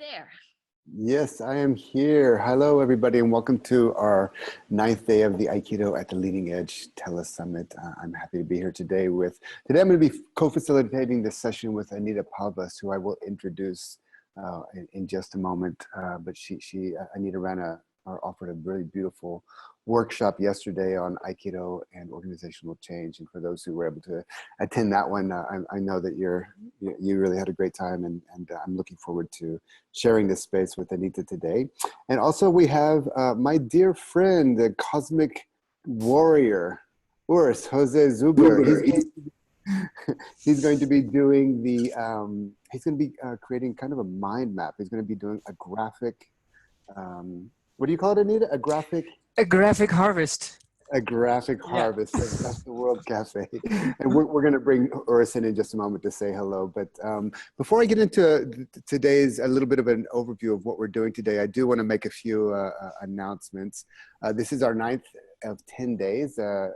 there? Yes, I am here. Hello, everybody, and welcome to our 9th day of the Aikido at the Leading Edge Tele-summit. I'm happy to be here today I'm going to be co-facilitating this session with Anita Paalvast, who I will introduce in just a moment. But Anita offered a really beautiful workshop yesterday on Aikido and organizational change. And for those who were able to attend that one, I know that you really had a great time, and I'm looking forward to sharing this space with Anita today. And also we have my dear friend, the cosmic warrior, Urs, Jose Zuber. He's going to be doing creating kind of a mind map. He's going to be doing a graphic, what do you call it, Anita? A graphic harvest. A graphic harvest at the World Cafe. And we're going to bring Urs in just a moment to say hello. But before I get into today's, a little bit of an overview of what we're doing today, I do want to make a few announcements. This is our 9th of 10 days for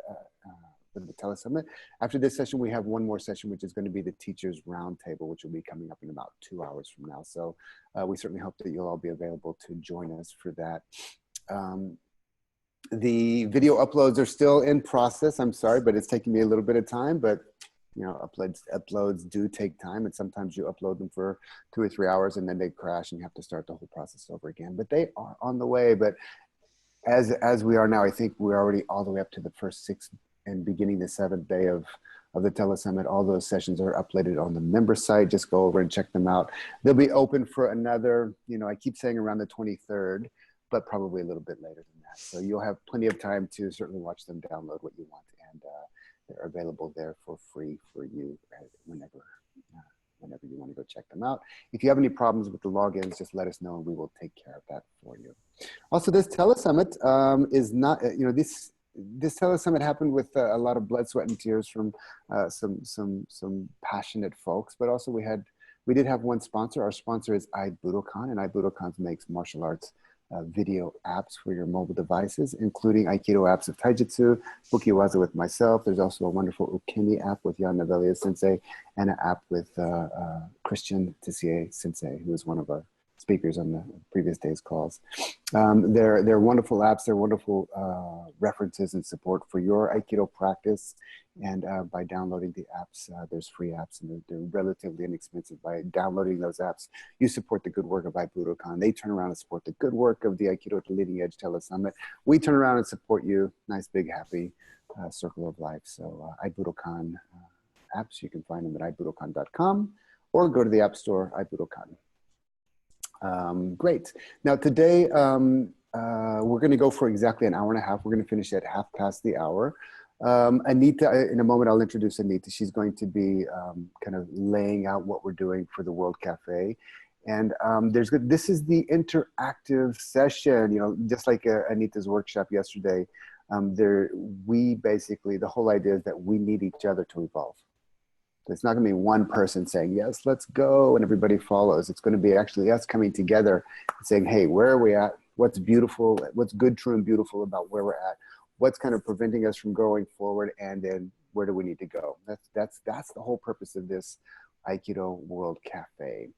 the Tele-summit. After this session, we have one more session, which is going to be the Teachers Roundtable, which will be coming up in about 2 hours from now. So we certainly hope that you'll all be available to join us for that. The video uploads are still in process. I'm sorry, but it's taking me a little bit of time, but uploads do take time, and sometimes you upload them for 2 or 3 hours and then they crash and you have to start the whole process over again. But they are on the way. But as we are now, I think we're already all the way up to the first 6 and beginning the 7th day of the Tele-summit. All those sessions are uploaded on the member site. Just go over and check them out. They'll be open for another, I keep saying around the 23rd, but probably a little bit later than that. So you'll have plenty of time to certainly watch them, download what you want, and they're available there for free for you whenever you want to go check them out. If you have any problems with the logins, just let us know and we will take care of that for you. Also, this Tele-summit is not, this Tele-summit happened with a lot of blood, sweat, and tears from some passionate folks, but also we did have one sponsor. Our sponsor is Aibudokan, and Aibudokan makes martial arts video apps for your mobile devices, including Aikido apps of Taijutsu, Bukiwaza with myself. There's also a wonderful Ukemi app with Jan Navelia Sensei, and an app with Christian Tissier Sensei, who is one of our speakers on the previous day's calls. They're wonderful apps. They're wonderful references and support for your Aikido practice. And by downloading the apps, there's free apps, and they're relatively inexpensive. By downloading those apps, you support the good work of Aibudokan. They turn around and support the good work of the Aikido at the Leading Edge Tele-summit. We turn around and support you. Nice, big, happy circle of life. So Aibudokan apps, you can find them at aibudokan.com or go to the App Store, Aibudokan. Great. Now today, we're going to go for exactly an hour and a half. We're going to finish at 1/2 the hour. Anita, in a moment, I'll introduce Anita. She's going to be kind of laying out what we're doing for the World Cafe. And this is the interactive session, just like Anita's workshop yesterday. The whole idea is that we need each other to evolve. It's not going to be one person saying, yes, let's go, and everybody follows. It's going to be actually us coming together and saying, hey, where are we at? What's beautiful? What's good, true, and beautiful about where we're at? What's kind of preventing us from going forward? And then where do we need to go? That's the whole purpose of this Aikido World Cafe.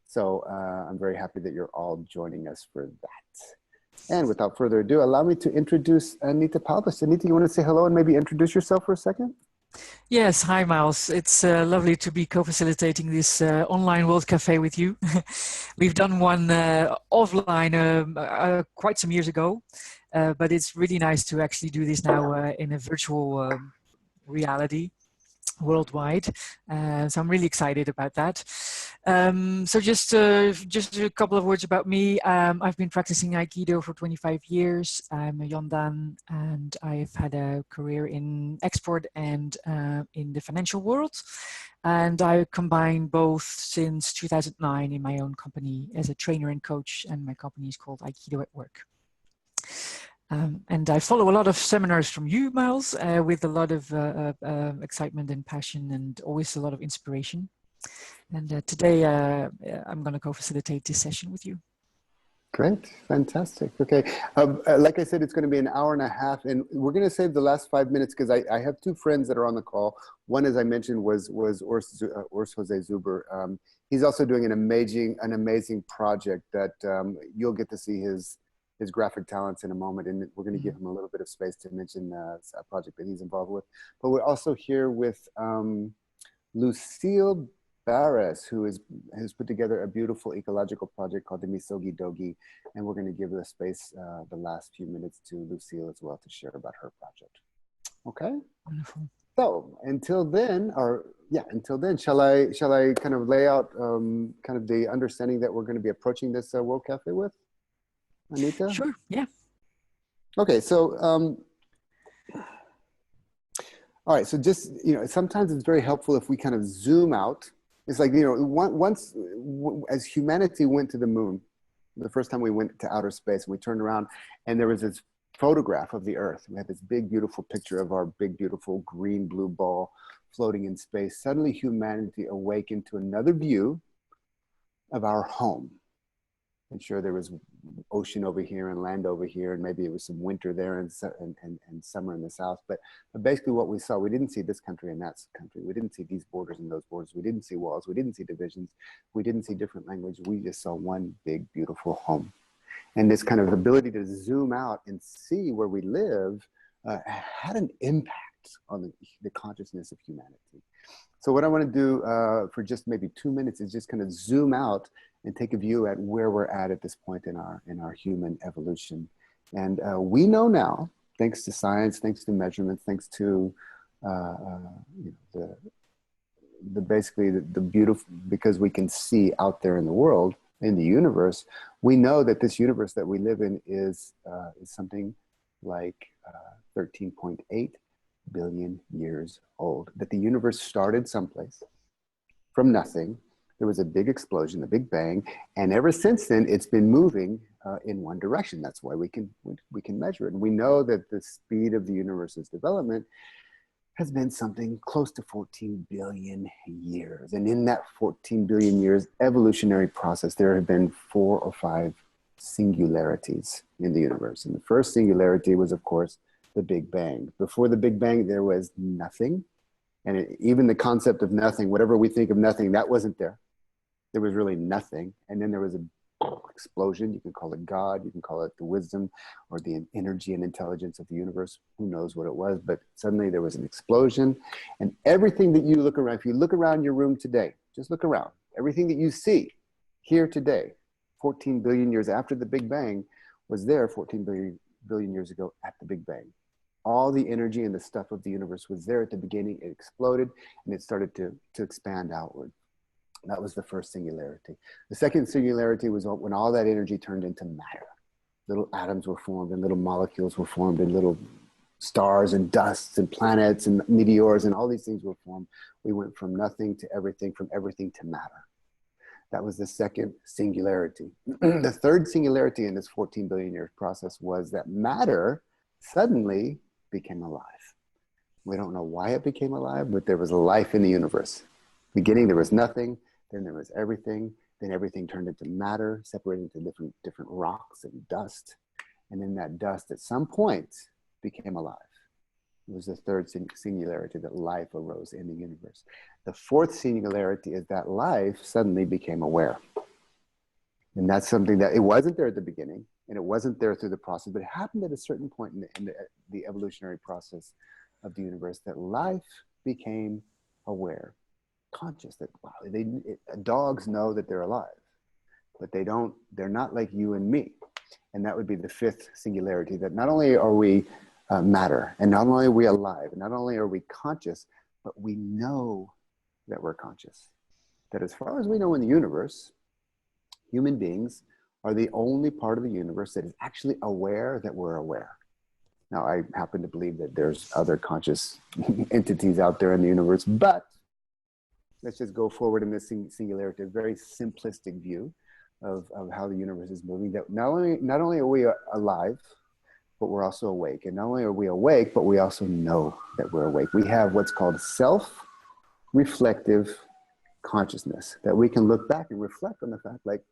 So I'm very happy that you're all joining us for that. And without further ado, allow me to introduce Anita Paalvast. Anita, you want to say hello and maybe introduce yourself for a second? Yes, hi Miles. It's lovely to be co-facilitating this online World Cafe with you. We've done one offline quite some years ago, but it's really nice to actually do this now in a virtual reality worldwide. So I'm really excited about that. So just a couple of words about me. I've been practicing Aikido for 25 years. I'm a Yondan, and I've had a career in export and in the financial world. And I combine both since 2009 in my own company as a trainer and coach, and my company is called Aikido at Work. And I follow a lot of seminars from you, Miles, with a lot of excitement and passion, and always a lot of inspiration. And today I'm going to co-facilitate this session with you. Great, fantastic. Okay, like I said, it's going to be an hour and a half, and we're going to save the last 5 minutes because I have two friends that are on the call. One, as I mentioned, was Urs Jose Zuber. He's also doing an amazing project that you'll get to see his graphic talents in a moment, and we're going to give him a little bit of space to mention a project that he's involved with. But we're also here with Lucille Barres, who has put together a beautiful ecological project called the Misogi Dogi, and we're going to give the space the last few minutes to Lucille as well to share about her project. Okay. Wonderful. So until then, shall I kind of lay out kind of the understanding that we're going to be approaching this World Cafe with, Anita? Sure. Yeah. Okay. So. All right, so just, sometimes it's very helpful if we kind of zoom out. It's like, once as humanity went to the moon, the first time we went to outer space, and we turned around and there was this photograph of the Earth. We had this big, beautiful picture of our big, beautiful green, blue ball floating in space. Suddenly humanity awakened to another view of our home. And sure, there was ocean over here and land over here, and maybe it was some winter there and summer in the south. But basically what we saw, we didn't see this country and that country. We didn't see these borders and those borders. We didn't see walls. We didn't see divisions. We didn't see different language. We just saw one big, beautiful home. And this kind of ability to zoom out and see where we live had an impact on the consciousness of humanity. So what I want to do for just maybe 2 minutes is just kind of zoom out and take a view at where we're at this point in our human evolution. And we know now, thanks to science, thanks to measurements, thanks to basically the beautiful, because we can see out there in the world, in the universe, we know that this universe that we live in is something like 13.8 billion years old. That the universe started someplace from nothing. There was a big explosion, a big bang, and ever since then, it's been moving in one direction. That's why we can measure it. And we know that the speed of the universe's development has been something close to 14 billion years. And in that 14 billion years evolutionary process, there have been 4 or 5 singularities in the universe. And the first singularity was, of course, the Big Bang. Before the Big Bang, there was nothing. And even the concept of nothing, whatever we think of nothing, that wasn't there. There was really nothing. And then there was an explosion. You can call it God. You can call it the wisdom or the energy and intelligence of the universe. Who knows what it was? But suddenly there was an explosion. And everything that you look around, if you look around your room today, just look around. Everything that you see here today, 14 billion years after the Big Bang, was there 14 billion years ago at the Big Bang. All the energy and the stuff of the universe was there at the beginning. It exploded and it started to expand outward. That was the first singularity. The second singularity was when all that energy turned into matter. Little atoms were formed and little molecules were formed and little stars and dusts and planets and meteors and all these things were formed. We went from nothing to everything, from everything to matter. That was the second singularity. The third singularity in this 14 billion year process was that matter suddenly became alive. We don't know why it became alive, but there was life in the universe. Beginning, there was nothing, then there was everything, then everything turned into matter, separated into different rocks and dust. And then that dust at some point became alive. It was the third singularity, that life arose in the universe. The fourth singularity is that life suddenly became aware. And that's something that it wasn't there at the beginning, and it wasn't there through the process, but it happened at a certain point in the evolutionary process of the universe, that life became aware, conscious, that wow, dogs know that they're alive, but they're not like you and me. And that would be the fifth singularity, that not only are we matter, and not only are we alive, and not only are we conscious, but we know that we're conscious. That as far as we know in the universe, human beings are the only part of the universe that is actually aware that we're aware. Now, I happen to believe that there's other conscious entities out there in the universe, but let's just go forward in this singularity, a very simplistic view of how the universe is moving, that not only are we alive, but we're also awake. And not only are we awake, but we also know that we're awake. We have what's called self-reflective consciousness, that we can look back and reflect on the fact, like,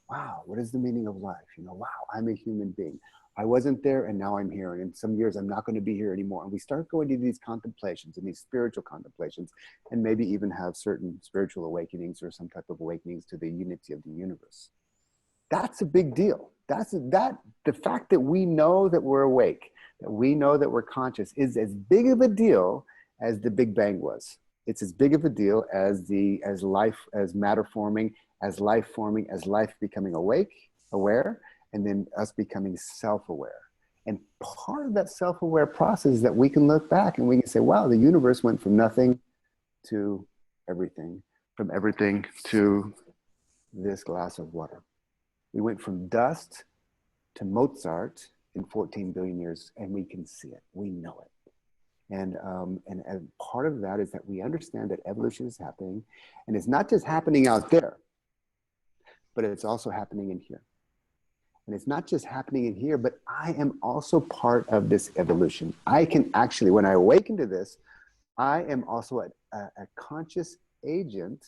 wow, what is the meaning of life? You know, wow, I'm a human being. I wasn't there and now I'm here. And in some years, I'm not going to be here anymore. And we start going to these contemplations and these spiritual contemplations, and maybe even have certain spiritual awakenings or some type of awakenings to the unity of the universe. That's a big deal. The fact that we know that we're awake, that we know that we're conscious, is as big of a deal as the Big Bang was. It's as big of a deal as life, as matter forming, as life becoming awake, aware, and then us becoming self-aware. And part of that self-aware process is that we can look back and we can say, wow, the universe went from nothing to everything, from everything to this glass of water. We went from dust to Mozart in 14 billion years, and we can see it. We know it. And part of that is that we understand that evolution is happening, and it's not just happening out there, but it's also happening in here. And it's not just happening in here, but I am also part of this evolution. I can actually, when I awaken to this, I am also a conscious agent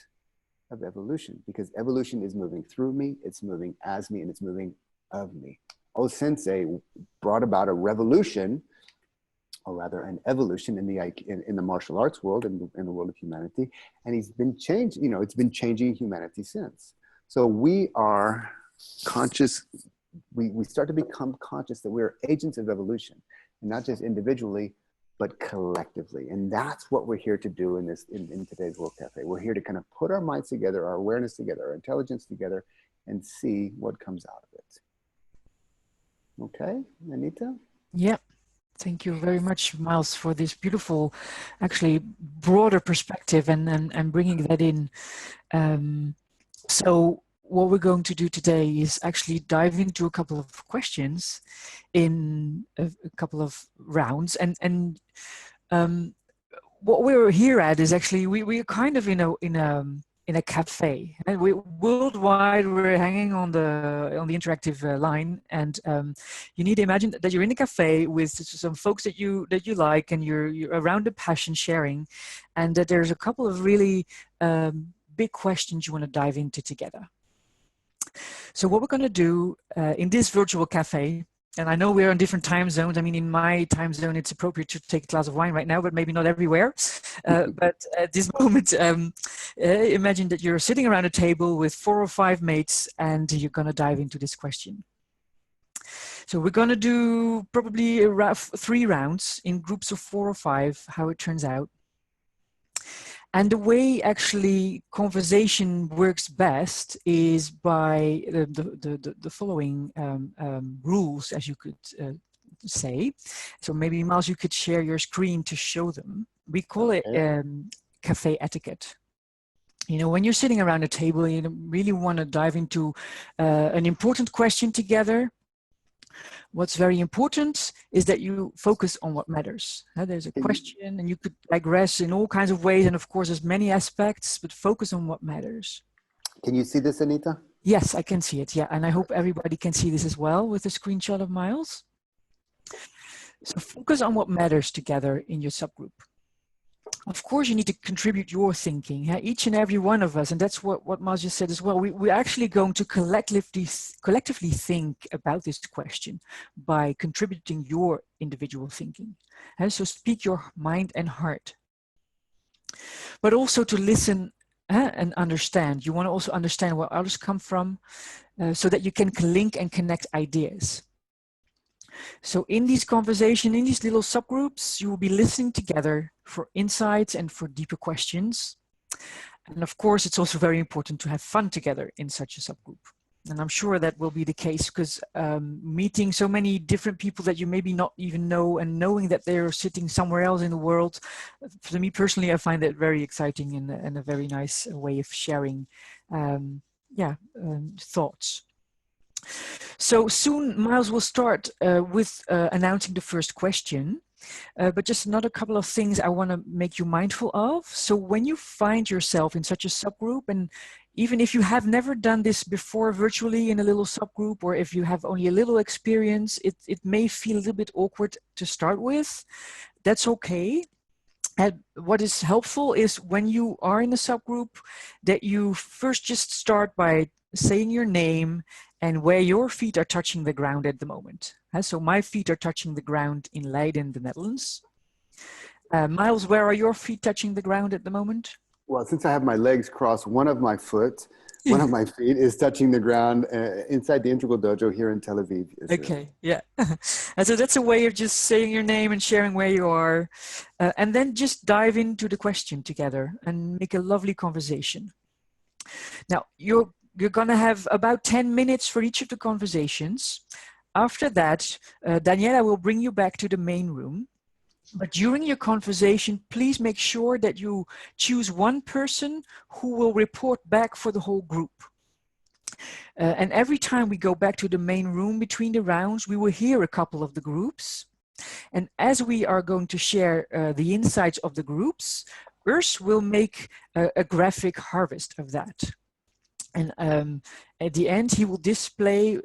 of evolution, because evolution is moving through me, it's moving as me, and it's moving of me. Oh Sensei brought about a revolution, or rather an evolution in the martial arts world, in the world of humanity, and he's been changed. You know, it's been changing humanity since. So we are conscious. We start to become conscious that we're agents of evolution, and not just individually, but collectively. And that's what we're here to do in today's World Cafe. We're here to kind of put our minds together, our awareness together, our intelligence together, and see what comes out of it. Okay, Anita? Yeah. Thank you very much, Miles, for this beautiful, actually broader perspective and bringing that in. So what we're going to do today is actually dive into a couple of questions in a couple of rounds. And what we're here at is actually, we're kind of in a cafe, and worldwide we're hanging on the interactive line, and you need to imagine that you're in a cafe with some folks that you like, and you're around a passion sharing, and that there's a couple of really big questions you want to dive into together. So what we're going to do in this virtual cafe, and I know we're on different time zones. I mean, in my time zone, it's appropriate to take a glass of wine right now, but maybe not everywhere. But at this moment, imagine that you're sitting around a table with 4 or 5 mates, and you're going to dive into this question. So we're going to do probably 3 rounds in groups of 4 or 5, how it turns out. And the way actually conversation works best is by the following rules, as you could say. So maybe, Miles, you could share your screen to show them. We call it cafe etiquette. You know, when you're sitting around a table, you really want to dive into an important question together. What's very important is that you focus on what matters. There's a question, and you could digress in all kinds of ways, and of course there's many aspects, but focus on what matters. Can you see this, Anita? Yes, I can see it, yeah, and I hope everybody can see this as well with the screenshot of Miles. So focus on what matters together in your subgroup. Of course, you need to contribute your thinking, each and every one of us, and that's what Miles just said as well. We're actually going to collectively think about this question by contributing your individual thinking. And so speak your mind and heart. But also to listen and understand. You want to also understand where others come from, so that you can link and connect ideas. So in these conversations, in these little subgroups, you will be listening together for insights and for deeper questions. And of course, it's also very important to have fun together in such a subgroup. And I'm sure that will be the case, because meeting so many different people that you maybe not even know, and knowing that they're sitting somewhere else in the world, for me personally, I find that very exciting and a very nice way of sharing thoughts. So soon, Miles will start with announcing the first question, but just another couple of things I want to make you mindful of. So when you find yourself in such a subgroup, and even if you have never done this before virtually in a little subgroup, or if you have only a little experience, it may feel a little bit awkward to start with. That's okay. And what is helpful is when you are in a subgroup, that you first just start by saying your name and where your feet are touching the ground at the moment. So my feet are touching the ground in Leiden, the Netherlands. Miles, where are your feet touching the ground at the moment? Well, since I have my legs crossed, one of my feet is touching the ground inside the Integral Dojo here in Tel Aviv, Israel. Okay, yeah. And so that's a way of just saying your name and sharing where you are. And then just dive into the question together and make a lovely conversation. Now, you're going to have about 10 minutes for each of the conversations. After that, Daniela will bring you back to the main room. But during your conversation, please make sure that you choose one person who will report back for the whole group. And every time we go back to the main room between the rounds, we will hear a couple of the groups. And as we are going to share the insights of the groups, Urs will make a graphic harvest of that. And at the end, he will display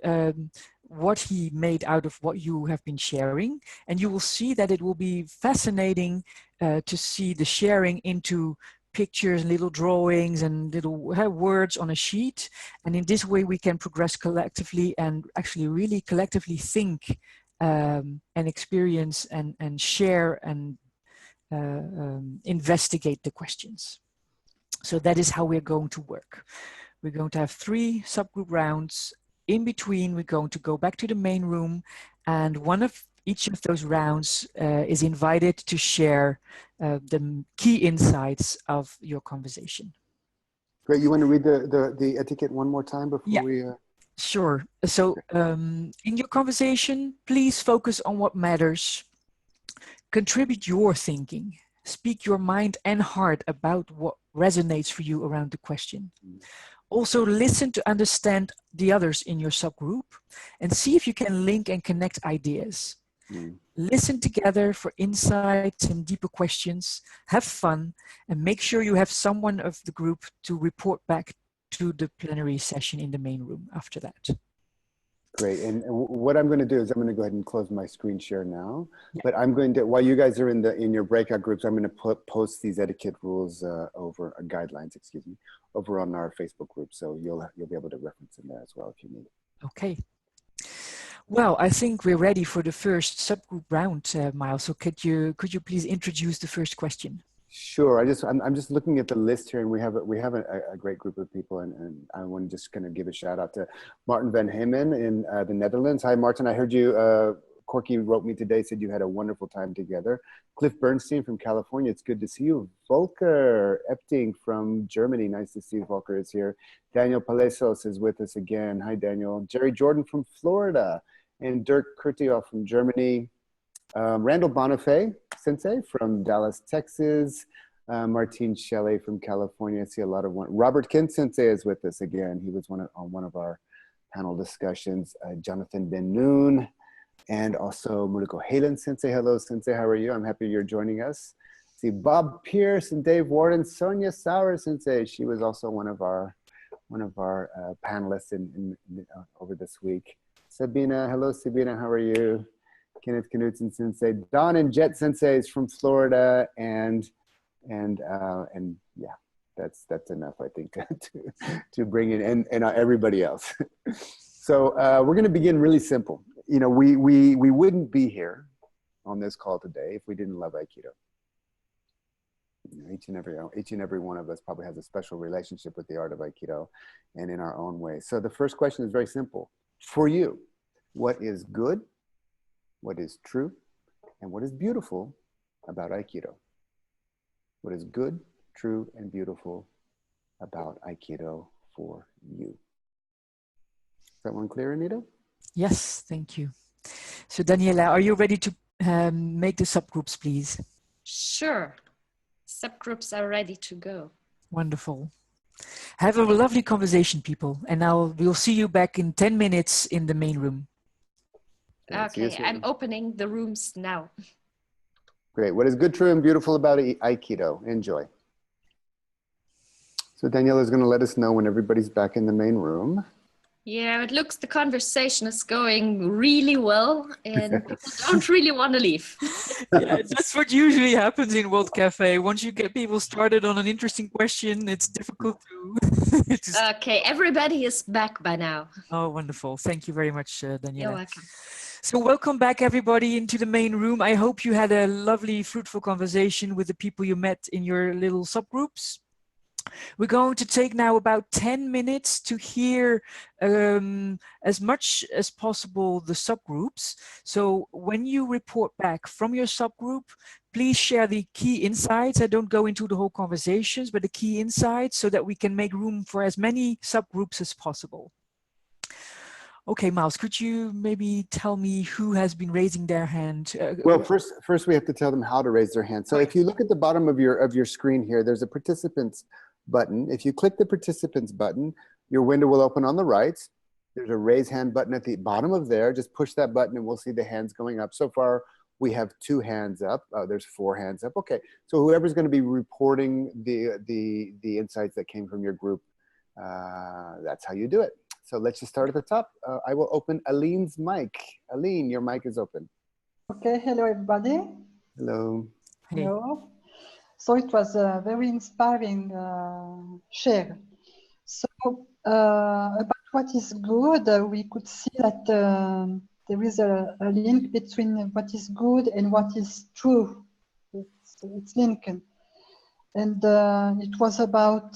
what he made out of what you have been sharing. And you will see that it will be fascinating to see the sharing into pictures, little drawings and little words on a sheet. And in this way, we can progress collectively and actually really collectively think and experience and share and investigate the questions. So that is how we're going to work. We're going to have 3 subgroup rounds. In between, we're going to go back to the main room, and one of each of those rounds is invited to share the key insights of your conversation. Great. You want to read the etiquette one more time before we... Sure. So in your conversation, please focus on what matters. Contribute your thinking. Speak your mind and heart about what resonates for you around the question. Also listen to understand the others in your subgroup and see if you can link and connect ideas. Listen together for insights and deeper questions, have fun, and make sure you have someone of the group to report back to the plenary session in the main room after that. Great. And what I'm going to do is I'm going to go ahead and close my screen share now. Yeah. But I'm going to, while you guys are in your breakout groups, I'm going to post these etiquette rules guidelines, excuse me, over on our Facebook group. So you'll be able to reference them there as well if you need it. Okay. Well, I think we're ready for the first subgroup round, Miles. So could you please introduce the first question? Sure. I'm just looking at the list here, and we have a great group of people, and I want to just kind of give a shout out to Martin van Hemen in the Netherlands. Hi, Martin. I heard you. Corky wrote me today, said you had a wonderful time together. Cliff Bernstein from California. It's good to see you. Volker Epting from Germany. Nice to see Volker is here. Daniel Palesos is with us again. Hi, Daniel. Jerry Jordan from Florida, and Dirk Kurtioff from Germany. Randall Bonifay Sensei from Dallas, Texas. Martine Shelley from California. I see a lot of Robert Kent Sensei is with us again. He was on one of our panel discussions. Jonathan Ben Noon, and also Muriko Halen Sensei. Hello, Sensei. How are you? I'm happy you're joining us. See Bob Pierce and Dave Warden. Sonia Sauer Sensei. She was also one of our panelists over this week. Sabina. Hello, Sabina. How are you? Kenneth Knudsen Sensei, Don and Jet Senseis from Florida, and yeah, that's enough, I think, to bring in and everybody else. So we're going to begin really simple. You know, we wouldn't be here on this call today if we didn't love Aikido. You know, each and every one of us probably has a special relationship with the art of Aikido, and in our own way. So the first question is very simple. For you, what is good? What is true, and what is beautiful about Aikido? What is good, true, and beautiful about Aikido for you? Is that one clear, Anita? Yes, thank you. So Daniela, are you ready to make the subgroups, please? Sure. Subgroups are ready to go. Wonderful. Have a lovely conversation, people, and we'll see you back in 10 minutes in the main room. Okay, I'm opening the rooms now. Great. What is good, true, and beautiful about Aikido? Enjoy. So Daniela is going to let us know when everybody's back in the main room. Yeah, it looks the conversation is going really well and people don't really want to leave. Yeah, that's what usually happens in World Cafe. Once you get people started on an interesting question, it's difficult to Okay, everybody is back by now. Oh, wonderful. Thank you very much, Daniela. You're welcome. So welcome back everybody into the main room. I hope you had a lovely, fruitful conversation with the people you met in your little subgroups. We're going to take now about 10 minutes to hear as much as possible the subgroups. So when you report back from your subgroup, please share the key insights. I don't go into the whole conversations, but the key insights so that we can make room for as many subgroups as possible. Okay, Miles, could you maybe tell me who has been raising their hand? Well, first we have to tell them how to raise their hand. So if you look at the bottom of your screen here, there's a participants button. If you click the participants button, your window will open on the right. There's a raise hand button at the bottom of there. Just push that button and we'll see the hands going up. So far, we have 2 hands up. There's 4 hands up. Okay, so whoever's going to be reporting the insights that came from your group, that's how you do it. So let's just start at the top. I will open Aline's mic. Aline, your mic is open. Okay, hello everybody. Hello. Hey. Hello. So it was a very inspiring share. So about what is good, we could see that there is a link between what is good and what is true. It's linked. And it was about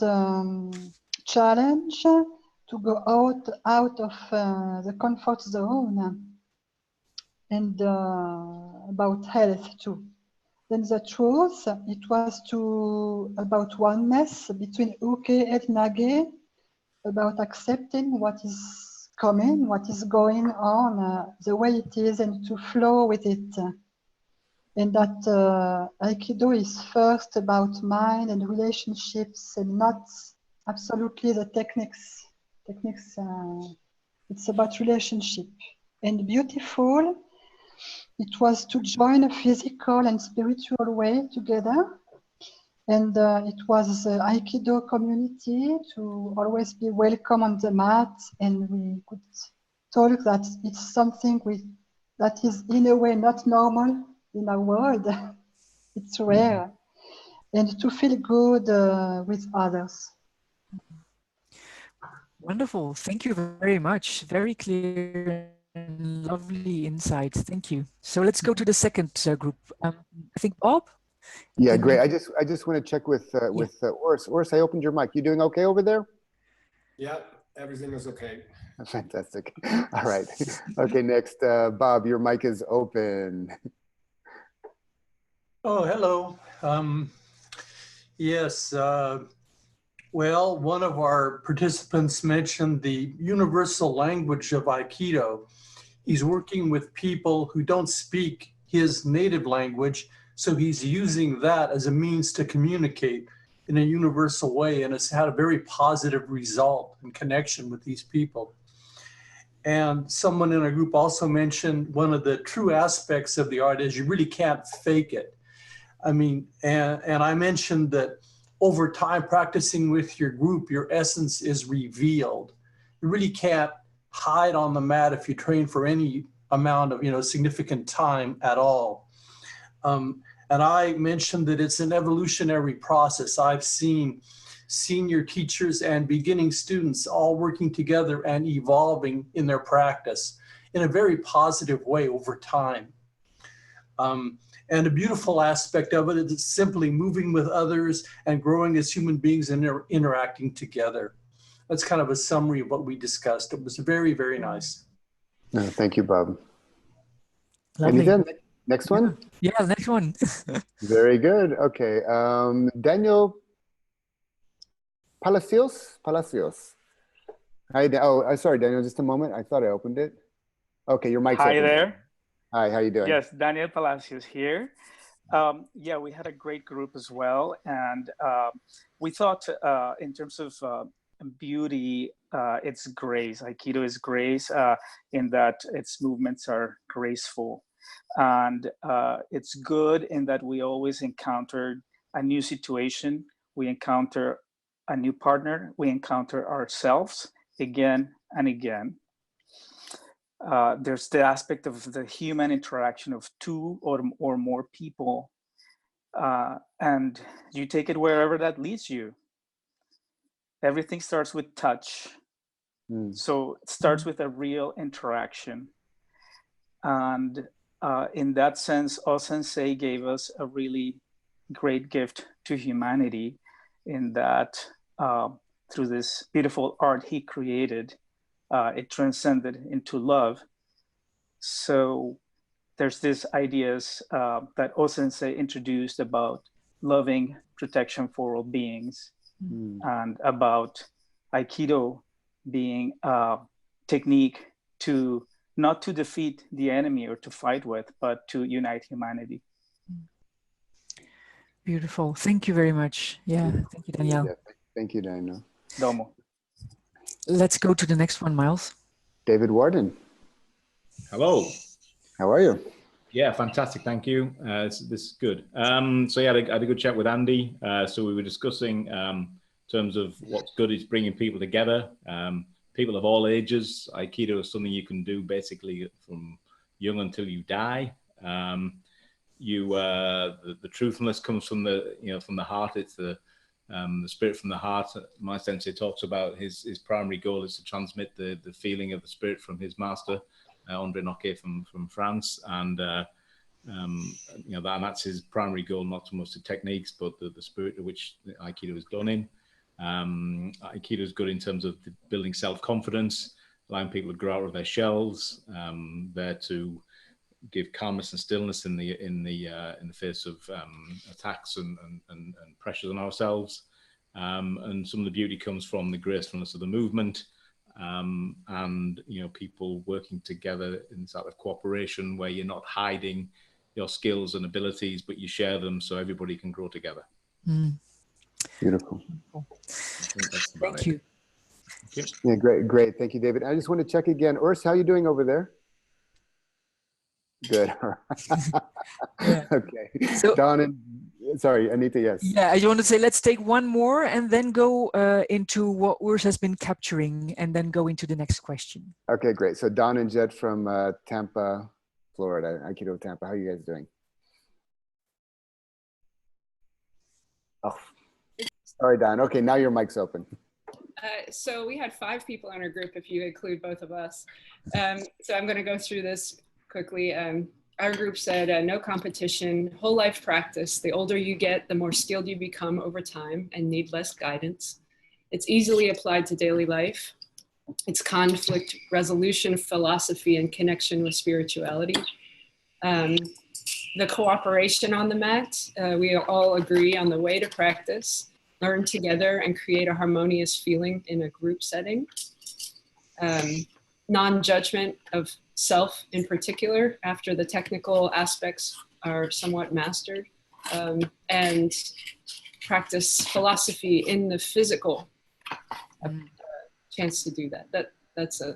challenge to go out of the comfort zone and about health too. Then the truth, it was about oneness between uke and nage, about accepting what is coming, what is going on, the way it is, and to flow with it. And that Aikido is first about mind and relationships and not absolutely the techniques. It's about relationship. And beautiful, it was to join a physical and spiritual way together. And it was Aikido community to always be welcome on the mat. And we could talk that it's something that is in a way not normal in our world. It's rare. And to feel good with others. Wonderful. Thank you very much. Very clear and lovely insights. Thank you. So let's go to the second group. I think Bob? Yeah, great. I just want to check with Urs. Urs, I opened your mic. You doing okay over there? Yeah, everything is okay. Fantastic. All right. Okay, next, Bob, your mic is open. Oh, hello. Yes. Well, one of our participants mentioned the universal language of Aikido. He's working with people who don't speak his native language, so he's using that as a means to communicate in a universal way, and it's had a very positive result and connection with these people. And someone in our group also mentioned one of the true aspects of the art is you really can't fake it. I mean, and I mentioned that over time practicing with your group, your essence is revealed. You really can't hide on the mat if you train for any amount of, significant time at all. And I mentioned that it's an evolutionary process. I've seen senior teachers and beginning students all working together and evolving in their practice in a very positive way over time. And a beautiful aspect of it is simply moving with others and growing as human beings and interacting together. That's kind of a summary of what we discussed. It was very, very nice. No, thank you, Bob. Lovely. Anita, next one? Yeah, next one. Very good. Okay. Daniel Palacios? Hi, sorry, Daniel, just a moment. I thought I opened it. Okay, your mic's open. Hi there. Hi, how you doing? Yes, Daniel Palacios here. Yeah, we had a great group as well. And we thought in terms of beauty, it's grace. Aikido is grace in that its movements are graceful. And it's good in that we always encounter a new situation. We encounter a new partner. We encounter ourselves again and again. There's the aspect of the human interaction of two or more people, and you take it wherever that leads you. Everything starts with touch. So it starts with a real interaction. And in that sense, O-sensei gave us a really great gift to humanity, in that through this beautiful art he created, it transcended into love. So there's these ideas that O-sensei introduced about loving protection for all beings, and about Aikido being a technique to not to defeat the enemy or to fight with, but to unite humanity. Beautiful. Thank you very much. Yeah, thank you, Danielle. Yeah, thank you, Daniel. Domo. Let's go to the next one, Miles. David Warden. Hello. How are you? Yeah, fantastic. Thank you. This is good. So yeah, I had a good chat with Andy. So we were discussing in terms of what's good is bringing people together. People of all ages. Aikido is something you can do basically from young until you die. The truthfulness comes from from the heart. It's the spirit from the heart. My sensei talks about his primary goal is to transmit the feeling of the spirit from his master, Andre Noquet from France, and that's his primary goal, not so much the techniques, but the spirit of which Aikido is done in. Aikido is good in terms of building self-confidence, allowing people to grow out of their shells, there to give calmness and stillness in the face of attacks and pressures on ourselves. And some of the beauty comes from the gracefulness of the movement, and people working together in sort of cooperation where you're not hiding your skills and abilities, but you share them so everybody can grow together. Beautiful. Thank you. Yeah, great. Thank you, David. I just want to check again. Urs, how are you doing over there? Good. Yeah. Okay. So, Don and sorry, Anita, yes. Yeah, I want to say let's take one more and then go into what Urs has been capturing, and then go into the next question. Okay, great. So Don and Jet from Tampa, Florida, Aikido Tampa. How are you guys doing? Oh, sorry, Don. Okay, now your mic's open. So we had 5 people in our group, if you include both of us. So I'm going to go through this quickly. Our group said no competition, whole life practice. The older you get, the more skilled you become over time and need less guidance. It's easily applied to daily life. It's conflict resolution, philosophy, and connection with spirituality. The cooperation on the mat, we all agree on the way to practice, learn together, and create a harmonious feeling in a group setting. Non-judgment of self in particular after the technical aspects are somewhat mastered, and practice philosophy in the physical. A chance to do that. That's a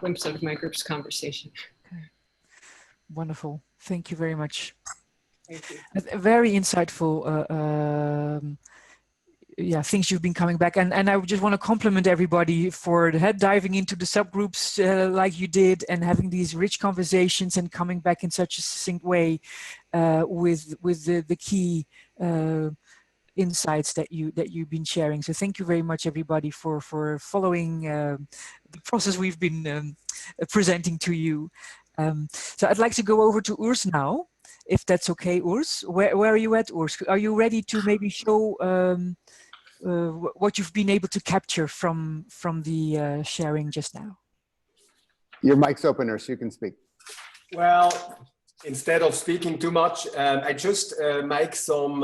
glimpse of my group's conversation. Okay. Wonderful. Thank you very much. Thank you. Very insightful things you've been coming back, and I just want to compliment everybody for diving into the subgroups like you did, and having these rich conversations and coming back in such a succinct way with the key insights that you've been sharing. So thank you very much, everybody, for following the process we've been presenting to you. So I'd like to go over to Urs now, if that's okay. Urs, where are you at, Urs? Are you ready to maybe show what you've been able to capture from the sharing just now? Your mic's open, Urs, you can speak. Well, instead of speaking too much, I just make some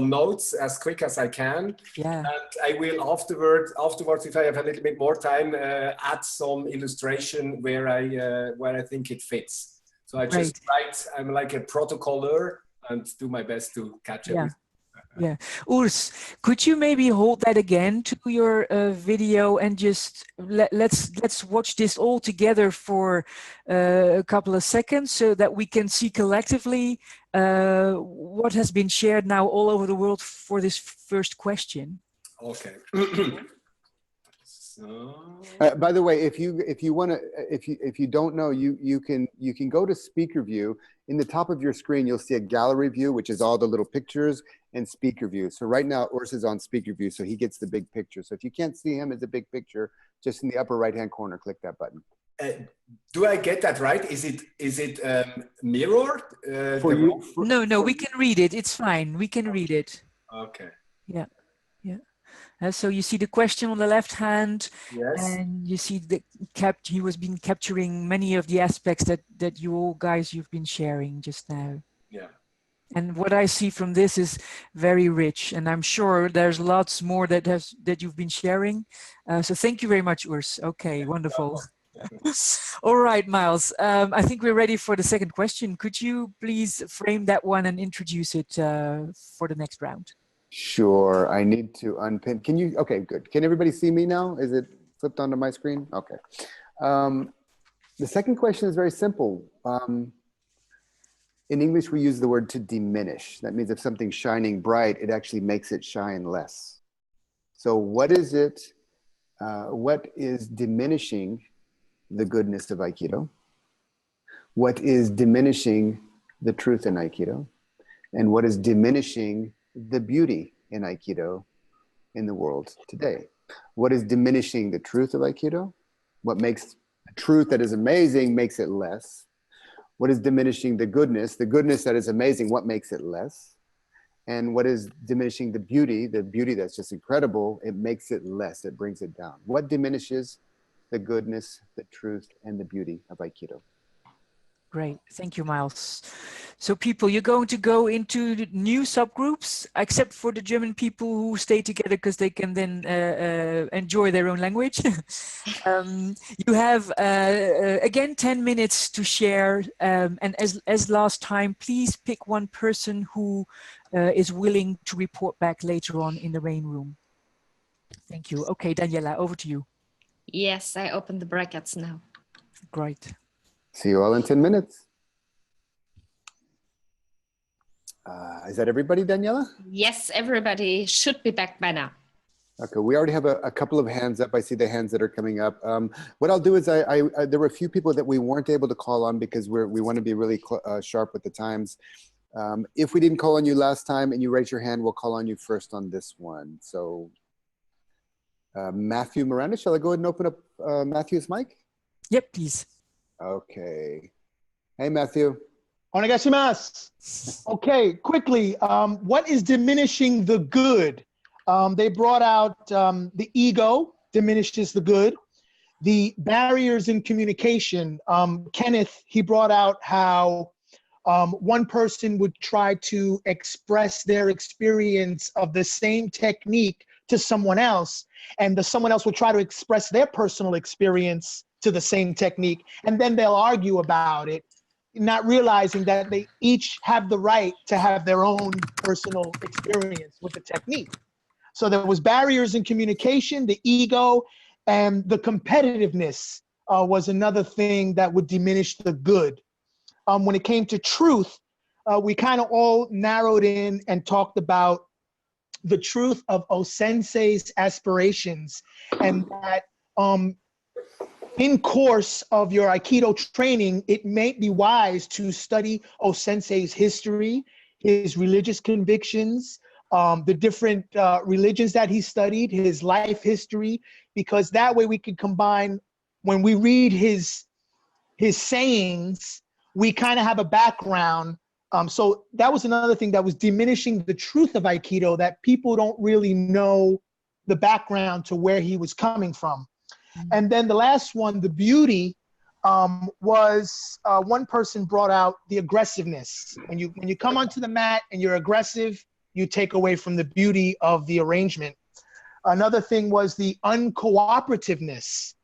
notes as quick as I can. Yeah. And I will afterwards, if I have a little bit more time, add some illustration where I think it fits. So I just write. I'm like a protocoler and do my best to catch everything. Yeah. Urs, could you maybe hold that again to your video and just let's watch this all together for a couple of seconds so that we can see collectively what has been shared now all over the world for this first question. Okay. By the way, if you want to, if you don't know, you can go to speaker view. In the top of your screen, you'll see a gallery view, which is all the little pictures, and speaker view. So right now, Urs is on speaker view, so he gets the big picture. So if you can't see him as a big picture, just in the upper right-hand corner, click that button. Do I get that right? Is it mirrored? For you? No, we can read it. It's fine. We can read it. Okay. Yeah. So you see the question on the left hand, Yes. and you see he was been capturing many of the aspects that you all guys you've been sharing just now. Yeah. And what I see from this is very rich, and I'm sure there's lots more that you've been sharing. So thank you very much, Urs. Okay, wonderful. All right, Miles. I think we're ready for the second question. Could you please frame that one and introduce it for the next round? Sure. I need to unpin. Can you? Okay, good. Can everybody see me now? Is it flipped onto my screen? Okay. The second question is very simple. In English, we use the word to diminish. That means if something's shining bright, it actually makes it shine less. So what is it? What is diminishing the goodness of Aikido? What is diminishing the truth in Aikido? And what is diminishing the beauty in Aikido in the world today? What is diminishing the truth of Aikido? What makes the truth that is amazing makes it less? What is diminishing the goodness that is amazing, what makes it less? And what is diminishing the beauty that's just incredible, it makes it less, it brings it down. What diminishes the goodness, the truth, and the beauty of Aikido? Great, thank you, Miles. So people, you're going to go into the new subgroups, except for the German people who stay together because they can then enjoy their own language. You have, again, 10 minutes to share. And as last time, please pick one person who is willing to report back later on in the rain room. Thank you. Okay, Daniela, over to you. Yes, I opened the brackets now. Great. See you all in 10 minutes. Is that everybody, Daniela? Yes, everybody should be back by now. Okay, we already have a couple of hands up. I see the hands that are coming up. What I'll do is there were a few people that we weren't able to call on because we want to be really sharp with the times. If we didn't call on you last time and you raise your hand, we'll call on you first on this one. So Matthew Miranda, shall I go ahead and open up Matthew's mic? Yep, please. Okay. Hey, Matthew. Onegaishimasu. Okay, quickly, what is diminishing the good? They brought out the ego diminishes the good. The barriers in communication. Kenneth, he brought out how one person would try to express their experience of the same technique to someone else, and someone else would try to express their personal experience to the same technique, and then they'll argue about it, not realizing that they each have the right to have their own personal experience with the technique. So there was barriers in communication, the ego, and the competitiveness was another thing that would diminish the good. When it came to truth, we kind of all narrowed in and talked about the truth of O-sensei's aspirations, and that in course of your Aikido training, it may be wise to study O-sensei's history, his religious convictions, the different religions that he studied, his life history, because that way we could combine, when we read his sayings, we kind of have a background. So that was another thing that was diminishing the truth of Aikido, that people don't really know the background to where he was coming from. And then the last one, the beauty, was one person brought out the aggressiveness. When you come onto the mat and you're aggressive, you take away from the beauty of the arrangement. Another thing was the uncooperativeness.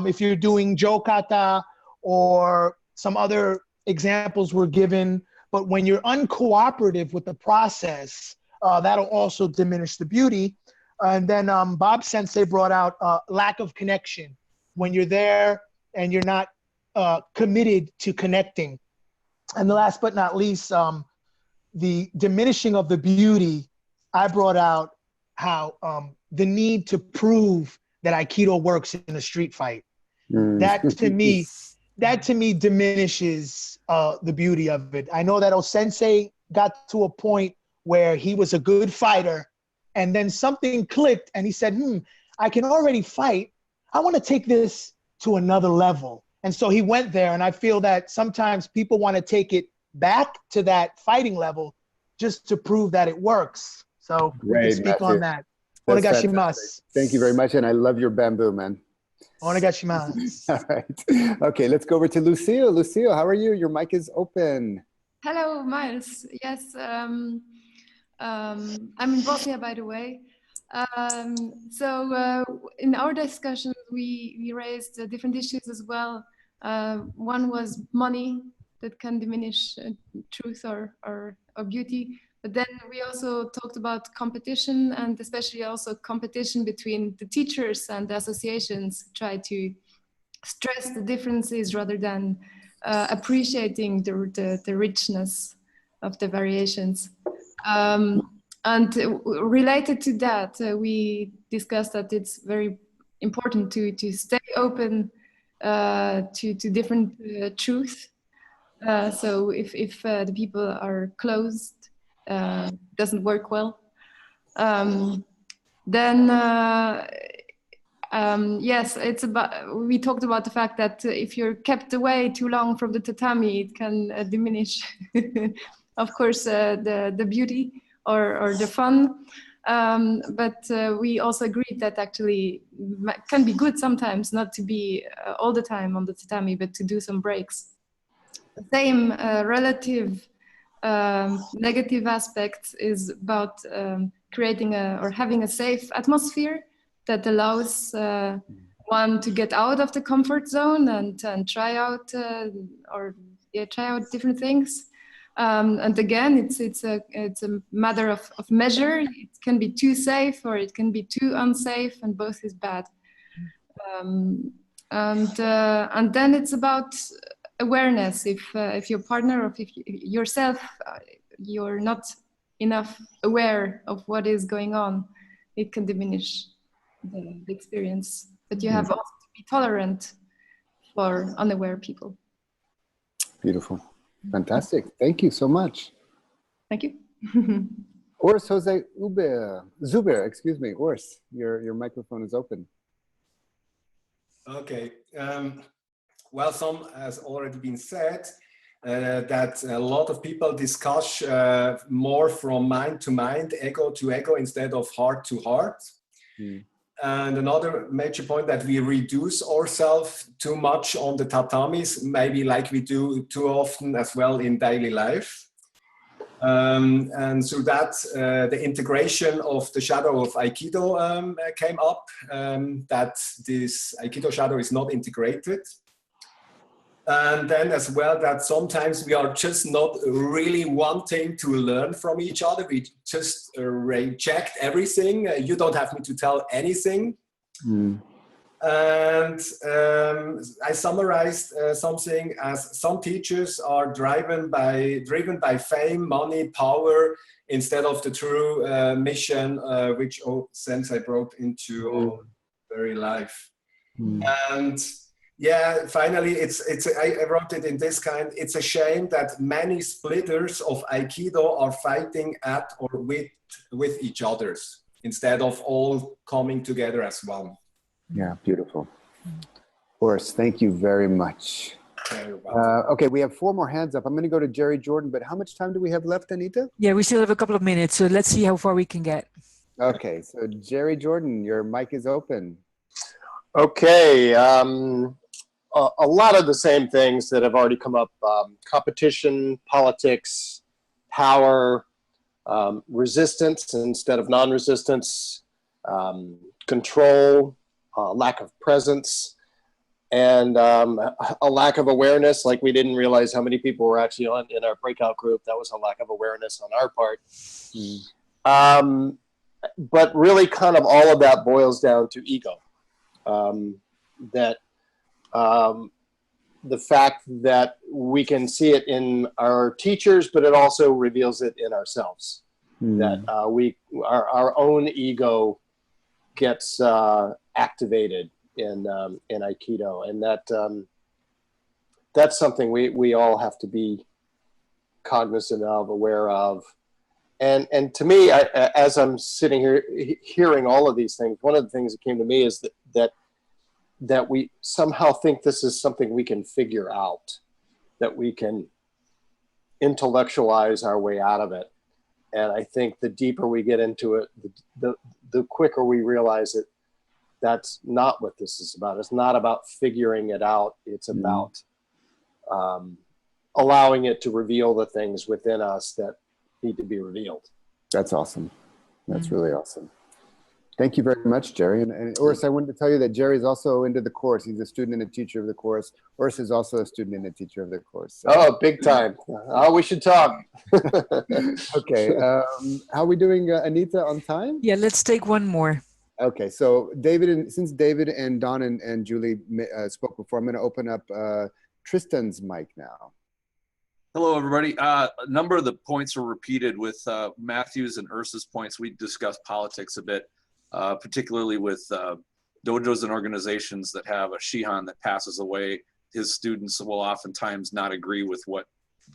If you're doing jokata or some other examples were given, but when you're uncooperative with the process, that'll also diminish the beauty. And then Bob Sensei brought out lack of connection. When you're there and you're not committed to connecting. And the last but not least, the diminishing of the beauty, I brought out how the need to prove that Aikido works in a street fight. Mm. That to me diminishes the beauty of it. I know that O-sensei got to a point where he was a good fighter, and then something clicked and he said, I can already fight. I want to take this to another level. And so he went there, and I feel that sometimes people want to take it back to that fighting level just to prove that it works. So we can speak on that. Onegashimasu. Thank you very much, and I love your bamboo, man. Onegashimasu. All right. Okay, let's go over to Lucille. Lucille, how are you? Your mic is open. Hello, Miles. Yes, I'm in Bosnia, by the way. So in our discussions, we raised different issues as well. One was money that can diminish truth or beauty. But then we also talked about competition, and especially also competition between the teachers and the associations, try to stress the differences rather than appreciating the richness of the variations. And related to that, we discussed that it's very important to stay open to different truth. So if the people are closed, doesn't work well, then yes, it's about, we talked about the fact that if you're kept away too long from the tatami, it can diminish, of course, the beauty or the fun. But we also agreed that actually can be good sometimes not to be all the time on the tatami, but to do some breaks. The same relative negative aspect is about creating or having a safe atmosphere that allows one to get out of the comfort zone and try out different things. And again, it's a matter of measure. It can be too safe or it can be too unsafe, and both is bad. And then it's about awareness. If your partner or if yourself, you're not enough aware of what is going on, it can diminish the experience. But you have also to be tolerant for unaware people. Beautiful. Fantastic. Thank you so much. Thank you. Urs Jose Zuber, excuse me. Urs, your microphone is open. Okay. Well, some has already been said that a lot of people discuss more from mind to mind, ego to ego, instead of heart to heart. And another major point, that we reduce ourselves too much on the tatamis, maybe like we do too often as well in daily life. And so that the integration of the shadow of Aikido came up, that this Aikido shadow is not integrated. And then as well, that sometimes we are just not really wanting to learn from each other. We just reject everything. You don't have me to tell anything. And I summarized something as some teachers are driven by fame, money, power, instead of the true mission, which Sensei brought into our very life. And yeah, finally, I wrote it in this kind. It's a shame that many splitters of Aikido are fighting at or with each others, instead of all coming together as one. Yeah, beautiful. Urs, thank you very much. Okay, we have 4 more hands up. I'm going to go to Jerry Jordan, but how much time do we have left, Anita? Yeah, we still have a couple of minutes, so let's see how far we can get. Okay, so Jerry Jordan, your mic is open. Okay, a lot of the same things that have already come up: competition, politics, power, resistance instead of non-resistance, control, lack of presence, and a lack of awareness. Like, we didn't realize how many people were actually in our breakout group. That was a lack of awareness on our part. But really, kind of all of that boils down to ego. The fact that we can see it in our teachers, but it also reveals it in ourselves. That our own ego gets activated in Aikido, and that's something we all have to be cognizant of, aware of. And to me, as I'm sitting here hearing all of these things, one of the things that came to me is that we somehow think this is something we can figure out, that we can intellectualize our way out of it. And I think the deeper we get into it, the quicker we realize that that's not what this is about. It's not about figuring it out. It's about allowing it to reveal the things within us that need to be revealed. That's awesome. That's really awesome. Thank you very much, Jerry. And Urs, I wanted to tell you that Jerry is also into the course. He's a student and a teacher of the course. Urs is also a student and a teacher of the course. So. Oh, big time. Oh, we should talk. Okay. How are we doing, Anita, on time? Yeah, let's take one more. Okay. So since David and Don and Julie spoke before, I'm going to open up Tristan's mic now. Hello, everybody. A number of the points were repeated with Matthew's and Ursa's points. We discussed politics a bit, particularly with dojos and organizations that have a shihan that passes away. His students will oftentimes not agree with what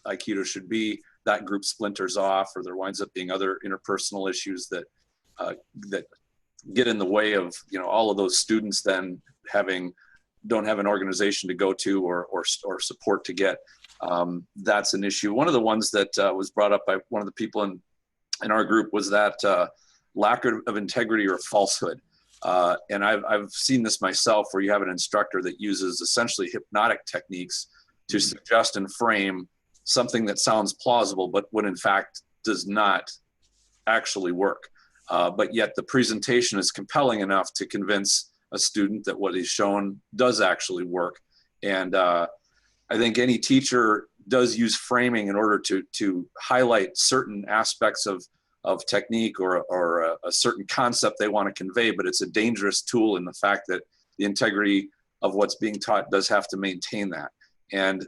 Aikido should be. That group splinters off, or there winds up being other interpersonal issues that that get in the way of all of those students then don't have an organization to go to or support to get. That's an issue. One of the ones that was brought up by one of the people in our group was that lack of integrity or falsehood. And I've seen this myself, where you have an instructor that uses essentially hypnotic techniques to suggest and frame something that sounds plausible, but when in fact does not actually work. But yet the presentation is compelling enough to convince a student that what is shown does actually work. And I think any teacher does use framing in order to highlight certain aspects of technique or a certain concept they want to convey, but it's a dangerous tool in the fact that the integrity of what's being taught does have to maintain that. And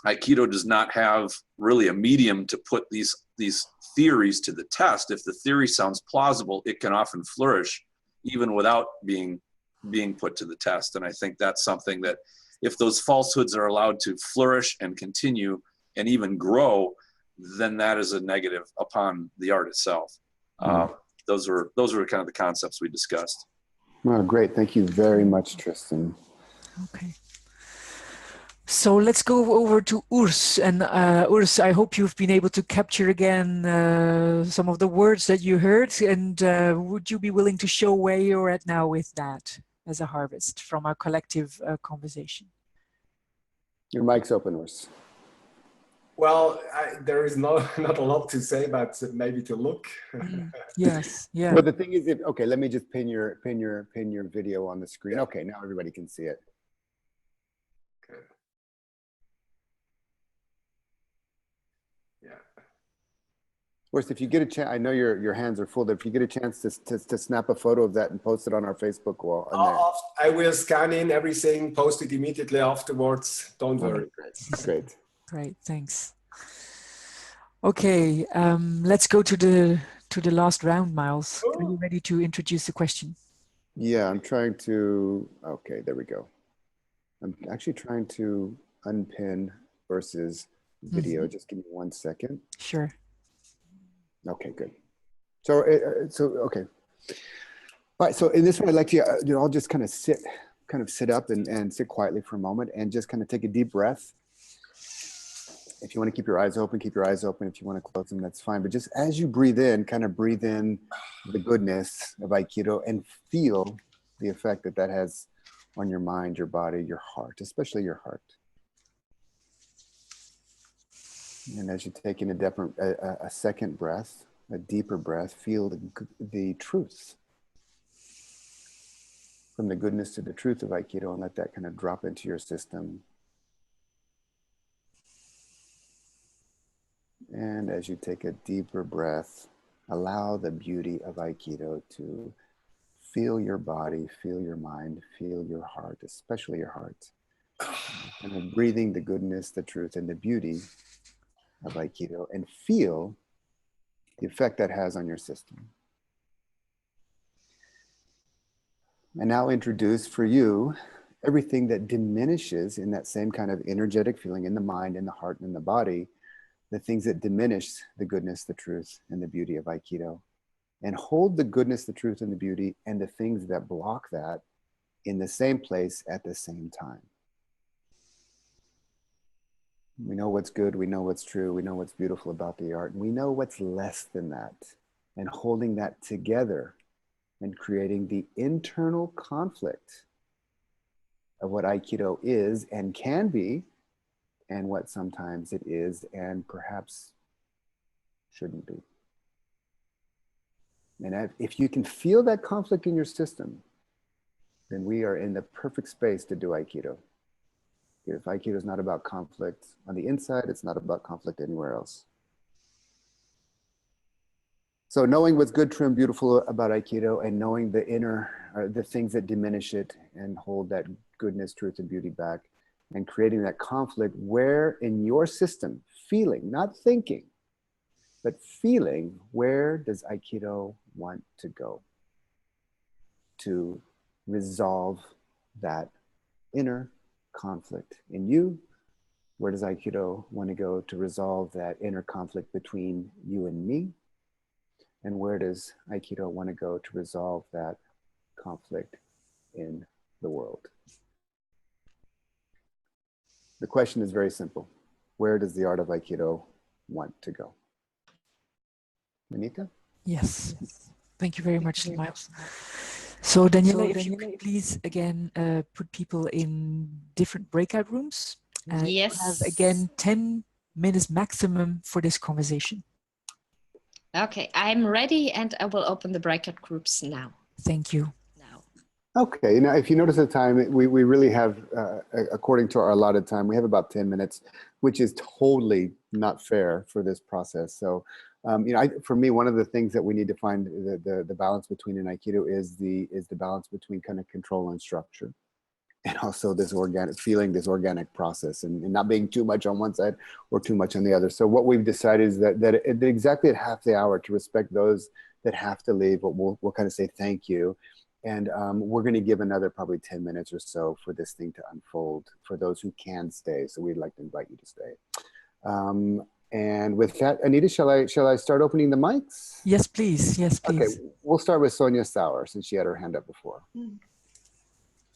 Aikido does not have really a medium to put these theories to the test. If the theory sounds plausible, it can often flourish even without being put to the test. And I think that's something that, if those falsehoods are allowed to flourish and continue and even grow, then that is a negative upon the art itself. Those were kind of the concepts we discussed. Well, great. Thank you very much, Tristan. Okay. So let's go over to Urs. And Urs, I hope you've been able to capture again some of the words that you heard. And would you be willing to show where you're at now with that as a harvest from our collective conversation? Your mic's open, Urs. Well, there is not a lot to say, but maybe to look. Yes, yeah. Well, the thing is, okay, let me just pin your video on the screen. Okay, now everybody can see it. Good. Yeah. Urs, if you get a chance, I know your hands are full, but if you get a chance to snap a photo of that and post it on our Facebook wall. I will scan in everything, post it immediately afterwards. Don't worry. Great. Great, thanks. Okay, let's go to the last round, Miles. Are you ready to introduce the question? Yeah, I'm trying to. Okay, there we go. I'm actually trying to unpin versus video. Just give me 1 second. Sure. Okay, good. So okay. All right. So in this one, I'd like to, I'll just kind of sit up and sit quietly for a moment and just kind of take a deep breath. If you want to keep your eyes open, keep your eyes open. If you want to close them, that's fine. But just as you breathe in, kind of breathe in the goodness of Aikido and feel the effect that has on your mind, your body, your heart, especially your heart. And as you take in a second breath, a deeper breath, feel the truth. From the goodness to the truth of Aikido, and let that kind of drop into your system. And as you take a deeper breath, allow the beauty of Aikido to feel your body, feel your mind, feel your heart, especially your heart. And then breathing the goodness, the truth, and the beauty of Aikido, and feel the effect that has on your system. And now introduce for you everything that diminishes in that same kind of energetic feeling in the mind, in the heart, and in the body, the things that diminish the goodness, the truth, and the beauty of Aikido. And hold the goodness, the truth, and the beauty, and the things that block that in the same place at the same time. We know what's good, we know what's true, we know what's beautiful about the art, and we know what's less than that. And holding that together and creating the internal conflict of what Aikido is and can be, and what sometimes it is and perhaps shouldn't be. And if you can feel that conflict in your system, then we are in the perfect space to do Aikido. If Aikido is not about conflict on the inside, it's not about conflict anywhere else. So knowing what's good, true, and beautiful about Aikido, and knowing the inner, the things that diminish it and hold that goodness, truth, and beauty back, and creating that conflict where in your system, feeling, not thinking, but feeling, where does Aikido want to go to resolve that inner conflict in you? Where does Aikido want to go to resolve that inner conflict between you and me? And where does Aikido want to go to resolve that conflict in the world? The question is very simple. Where does the art of Aikido want to go? Anita? Yes. Thank you very much, Miles. So Daniela, if you could please again put people in different breakout rooms. And yes. You have again 10 minutes maximum for this conversation. Okay, I'm ready and I will open the breakout groups now. Thank you. Okay, you know, if you notice the time, we really have, according to our allotted time, we have about 10 minutes, which is totally not fair for this process. So, you know, for me, one of the things that we need to find the balance between in Aikido is the balance between kind of control and structure, and also this organic feeling, this organic process, and not being too much on one side or too much on the other. So what we've decided is that exactly at half the hour, to respect those that have to leave, we'll kind of say thank you. And we're going to give another probably 10 minutes or so for this thing to unfold for those who can stay. So we'd like to invite you to stay. And with that, Anita, shall I start opening the mics? Yes, please. Yes, please. Okay, we'll start with Sonia Sauer since she had her hand up before.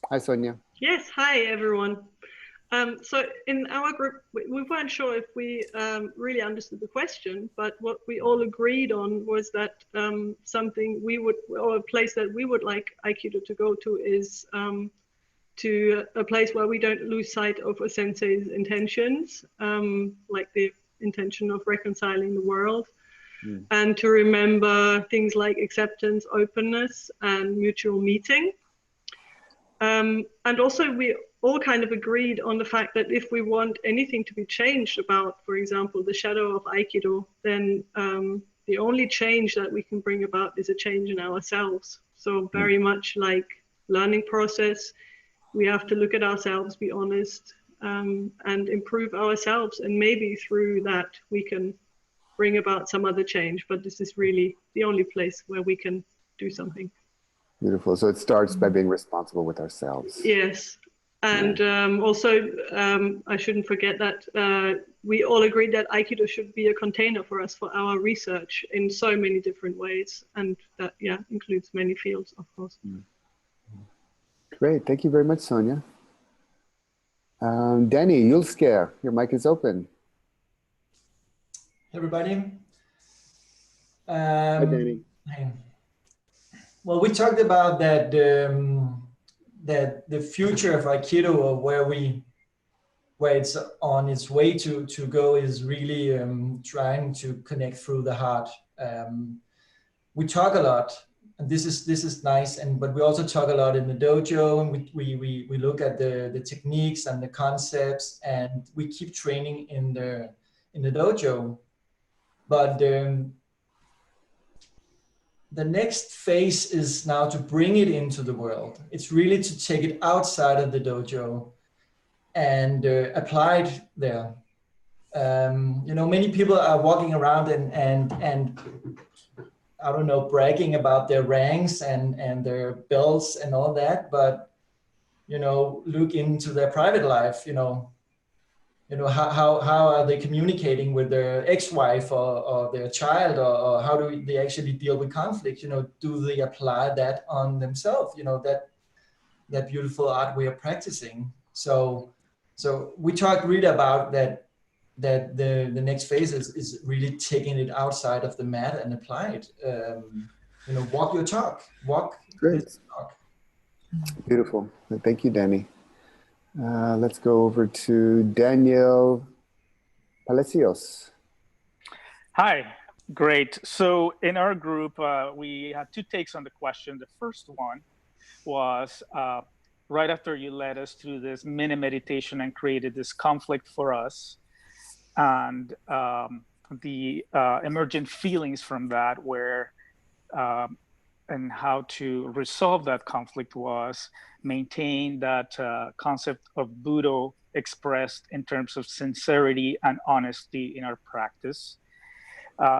Hi, Sonia. Yes, hi, everyone. So in our group, we weren't sure if we really understood the question, but what we all agreed on was that something we would, or a place that we would like Aikido to go to is to a place where we don't lose sight of a sensei's intentions, like the intention of reconciling the world, and to remember things like acceptance, openness, and mutual meeting. And also we all kind of agreed on the fact that if we want anything to be changed about, for example, the shadow of Aikido, then the only change that we can bring about is a change in ourselves. So very much like learning process, we have to look at ourselves, be honest, and improve ourselves. And maybe through that, we can bring about some other change. But this is really the only place where we can do something. Beautiful. So it starts by being responsible with ourselves. Yes. And also, I shouldn't forget that we all agreed that Aikido should be a container for us for our research in so many different ways. And that, yeah, includes many fields, of course. Great. Thank you very much, Sonia. Danny Yulsker, your mic is open. Hey, everybody. Hi, Danny. Hi. Well, we talked about that that the future of Aikido, or where it's on its way to go, is really trying to connect through the heart. We talk a lot, and this is nice, but we also talk a lot in the dojo, and we look at the techniques and the concepts, and we keep training in the dojo. But the next phase is now to bring it into the world. It's really to take it outside of the dojo and apply it there. You know, many people are walking around and I don't know, bragging about their ranks and their belts and all that, but, you know, look into their private life, you know, how are they communicating with their ex-wife or their child, or how do they actually deal with conflict? You know, do they apply that on themselves? You know, that beautiful art we are practicing. So we talked really about that the next phase is really taking it outside of the mat and apply it. You know, walk your talk, walk this talk. Beautiful. Thank you, Danny. Let's go over to Daniel Palacios. Hi, great. So in our group, we had two takes on the question. The first one was right after you led us through this mini meditation and created this conflict for us, and the emergent feelings from that where and how to resolve that conflict was maintain that concept of Budo expressed in terms of sincerity and honesty in our practice.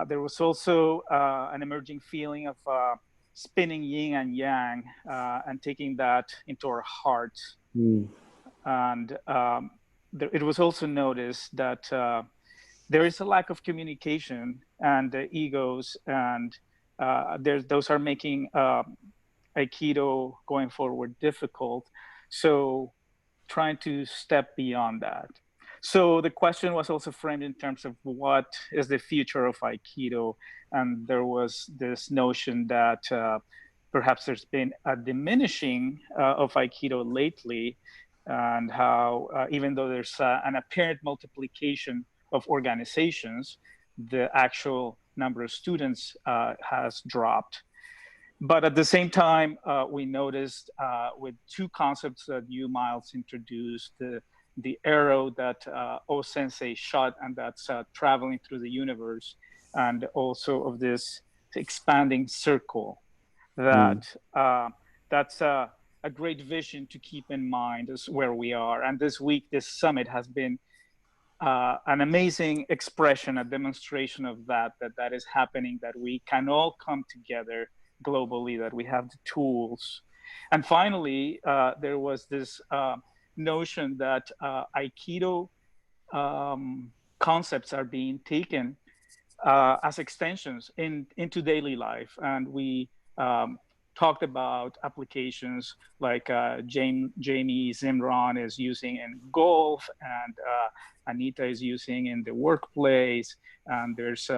There was also an emerging feeling of spinning yin and yang and taking that into our heart. And it was also noticed that there is a lack of communication, and the egos and those are making Aikido going forward difficult. So trying to step beyond that. So the question was also framed in terms of what is the future of Aikido. And there was this notion that perhaps there's been a diminishing of Aikido lately, and how even though there's an apparent multiplication of organizations, the actual number of students has dropped. But at the same time, we noticed with two concepts that you, Miles, introduced, the arrow that O-sensei shot, and that's traveling through the universe, and also of this expanding circle, that that's a great vision to keep in mind is where we are. And this week, this summit has been an amazing expression, a demonstration of that is happening, that we can all come together globally, that we have the tools. And finally, there was this notion that Aikido concepts are being taken as extensions into daily life. And we talked about applications like Jamie Zimron is using in golf, and Anita is using in the workplace. And there's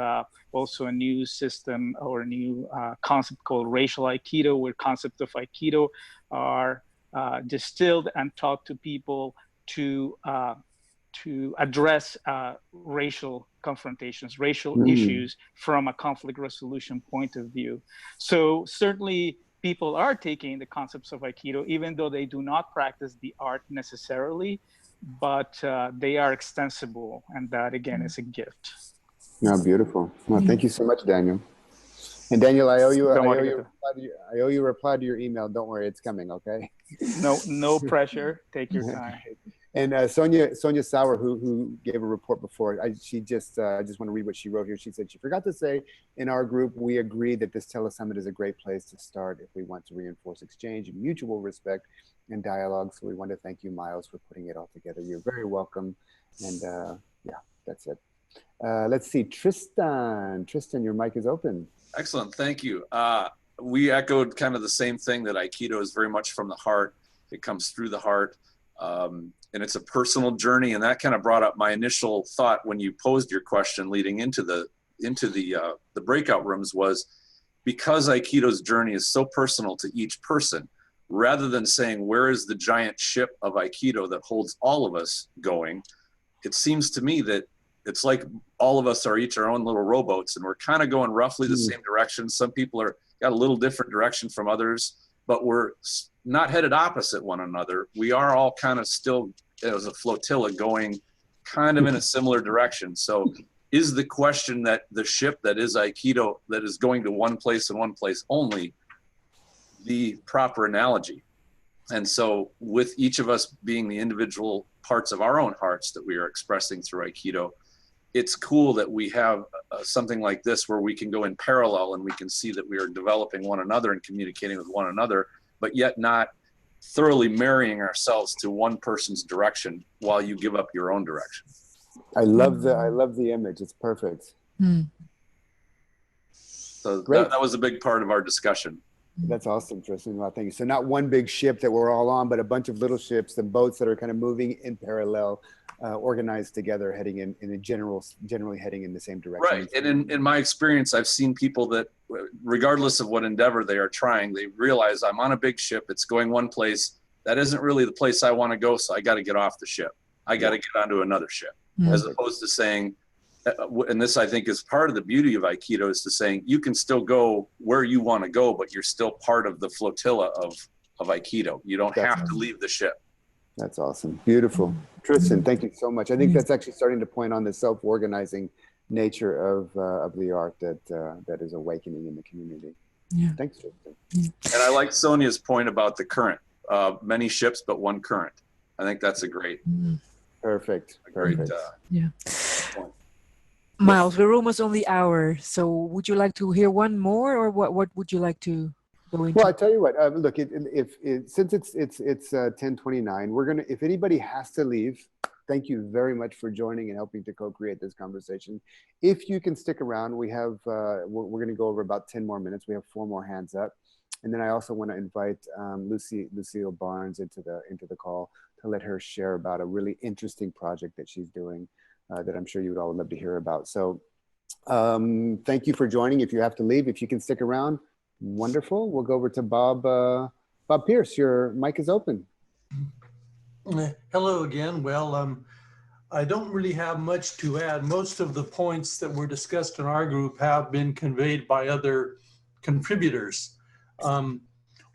also a new system or a new concept called racial Aikido, where concepts of Aikido are distilled and taught to people to address racial confrontations, racial issues from a conflict resolution point of view. So certainly people are taking the concepts of Aikido, even though they do not practice the art necessarily, but they are extensible, and that again is a gift. No, beautiful. Well, thank you so much, Daniel. And Daniel, I owe you a reply to your email. Don't worry, it's coming. Okay. No pressure. Take your time. And Sonia Sauer, who gave a report before, I just want to read what she wrote here. She said she forgot to say, in our group, we agree that this Tele-summit is a great place to start if we want to reinforce exchange, mutual respect, and dialogue. So we want to thank you, Miles, for putting it all together. You're very welcome. And yeah, that's it. Let's see, Tristan. Tristan, your mic is open. Excellent, thank you. We echoed kind of the same thing, that Aikido is very much from the heart. It comes through the heart. And it's a personal journey, and that kind of brought up my initial thought when you posed your question leading into the breakout rooms, was because Aikido's journey is so personal to each person, rather than saying where is the giant ship of Aikido that holds all of us going, it seems to me that it's like all of us are each our own little rowboats, and we're kind of going roughly the same direction. Some people got a little different direction from others, but we're not headed opposite one another. We are all kind of still as a flotilla going kind of in a similar direction. So is the question that the ship that is Aikido, that is going to one place and one place only, the proper analogy? And so with each of us being the individual parts of our own hearts that we are expressing through Aikido, it's cool that we have something like this where we can go in parallel and we can see that we are developing one another and communicating with one another, but yet not thoroughly marrying ourselves to one person's direction while you give up your own direction. I love the image. It's perfect. So that was a big part of our discussion. That's awesome, Tristan. Well, thank you. So not one big ship that we're all on, but a bunch of little ships and boats that are kind of moving in parallel, organized together, heading in a generally heading in the same direction. Right. And in my experience, I've seen people that, regardless of what endeavor they are trying, they realize I'm on a big ship. It's going one place. That isn't really the place I want to go. So I got to get off the ship. I got to get onto another ship, as opposed to saying, and this I think is part of the beauty of Aikido, is to saying you can still go where you want to go, but you're still part of the flotilla of Aikido. You don't have to leave the ship. That's awesome. Beautiful. Tristan, thank you so much. I think that's actually starting to point on the self-organizing nature of the art that is awakening in the community. Yeah. Thanks, Tristan. And I like Sonia's point about the current. Many ships, but one current. I think that's a great, perfect. Great, yeah. point. Miles, we're almost on the hour. So would you like to hear one more, or what would you like to go into? Well, I tell you what. Look, since it's 10:29, we're gonna. If anybody has to leave, thank you very much for joining and helping to co-create this conversation. If you can stick around, we have we're going to go over about 10 more minutes. We have 4 more hands up, and then I also want to invite Lucille Barnes into the call to let her share about a really interesting project that she's doing that I'm sure you would all love to hear about. So thank you for joining. If you have to leave, if you can stick around, wonderful. We'll go over to Bob Pierce. Your mic is open. Hello again. Well, I don't really have much to add. Most of the points that were discussed in our group have been conveyed by other contributors. One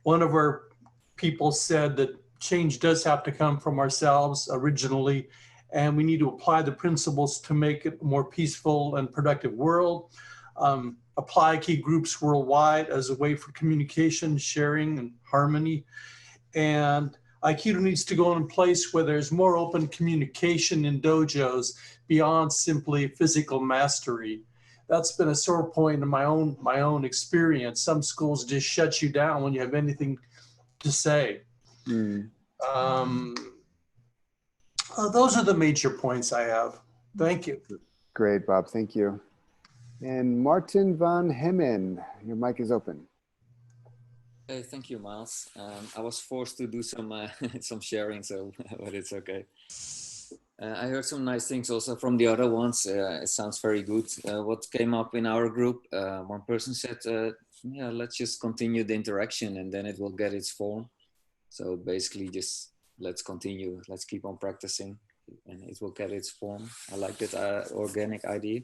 of our people said that change does have to come from ourselves originally, and we need to apply the principles to make it a more peaceful and productive world. Apply key groups worldwide as a way for communication, sharing, and harmony. And Aikido needs to go in a place where there's more open communication in dojos beyond simply physical mastery. That's been a sore point in my own experience. Some schools just shut you down when you have anything to say. Those are the major points I have. Thank you. Great, Bob. Thank you. And Martin van Hemmen, your mic is open. Hey, thank you, Miles. I was forced to do some some sharing, so but it's okay. I heard some nice things also from the other ones. It sounds very good. What came up in our group, one person said, yeah, let's just continue the interaction and then it will get its form. So basically just let's continue, let's keep on practicing and it will get its form. I like that organic idea.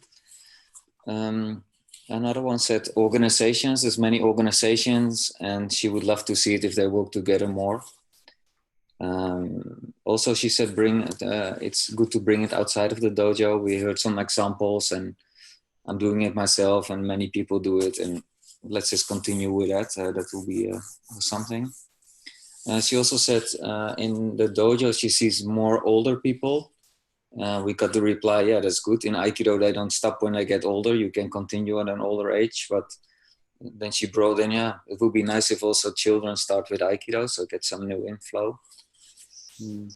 Another one said organizations, there's many organizations and she would love to see it if they work together more. Also, she said it's good to bring it outside of the dojo. We heard some examples and I'm doing it myself and many people do it and let's just continue with that. That will be something. She also said in the dojo, she sees more older people. We got the reply, yeah, that's good. In Aikido, they don't stop when they get older. You can continue at an older age. But then she brought in, yeah, it would be nice if also children start with Aikido, so get some new inflow. And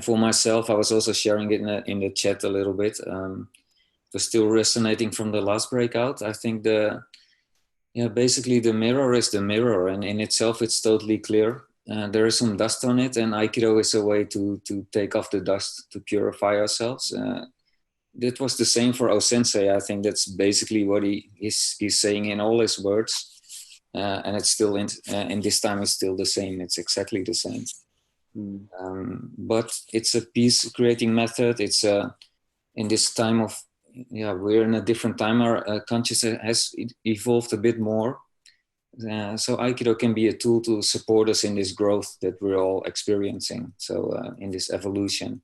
for myself, I was also sharing it in the chat a little bit. It was still resonating from the last breakout. I think basically the mirror is the mirror, and in itself, it's totally clear. There is some dust on it, and Aikido is a way to take off the dust, to purify ourselves. That was the same for O-sensei. I think that's basically what he's saying in all his words. And it's still, in this time, it's still the same. It's exactly the same. But it's a peace-creating method. It's in this time of, we're in a different time. Our consciousness has evolved a bit more. So Aikido can be a tool to support us in this growth that we're all experiencing. So in this evolution,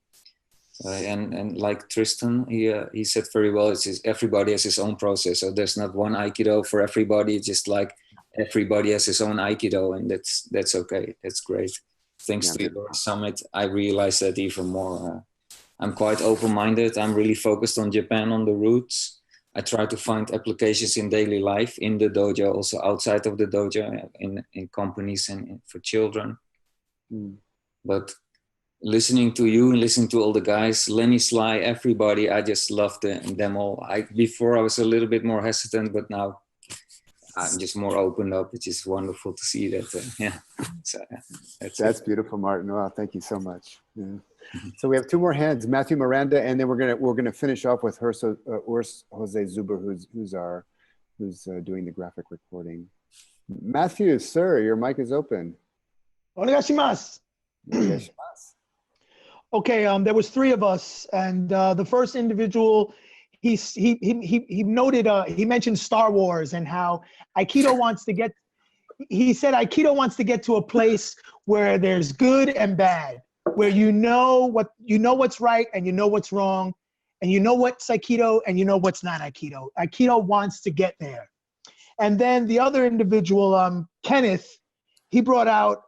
and like Tristan, he said very well. Everybody has his own process. So there's not one Aikido for everybody. It's just like everybody has his own Aikido, and that's okay. That's great. Thanks to your summit, I realized that even more. I'm quite open-minded. I'm really focused on Japan, on the roots. I try to find applications in daily life, in the dojo, also outside of the dojo, in companies and for children. But listening to you and listening to all the guys, Lenny, Sly, everybody, I just love them all. Before I was a little bit more hesitant, but now I'm just more opened up. It's just wonderful to see that. Yeah, so, that's beautiful, Martin. Wow, thank you so much. Yeah. So we have two more hands, Matthew Miranda, and then we're gonna finish off with Urs Jose Zuber, who's doing the graphic recording. Matthew, sir, your mic is open. Onegashimasu. Okay, there was three of us, and the first individual, he noted, he mentioned Star Wars and how Aikido wants to get. He said Aikido wants to get to a place where there's good and bad, where you know what's right and you know what's wrong, and you know what's Aikido and you know what's not Aikido. Aikido wants to get there. And then the other individual, Kenneth, he brought out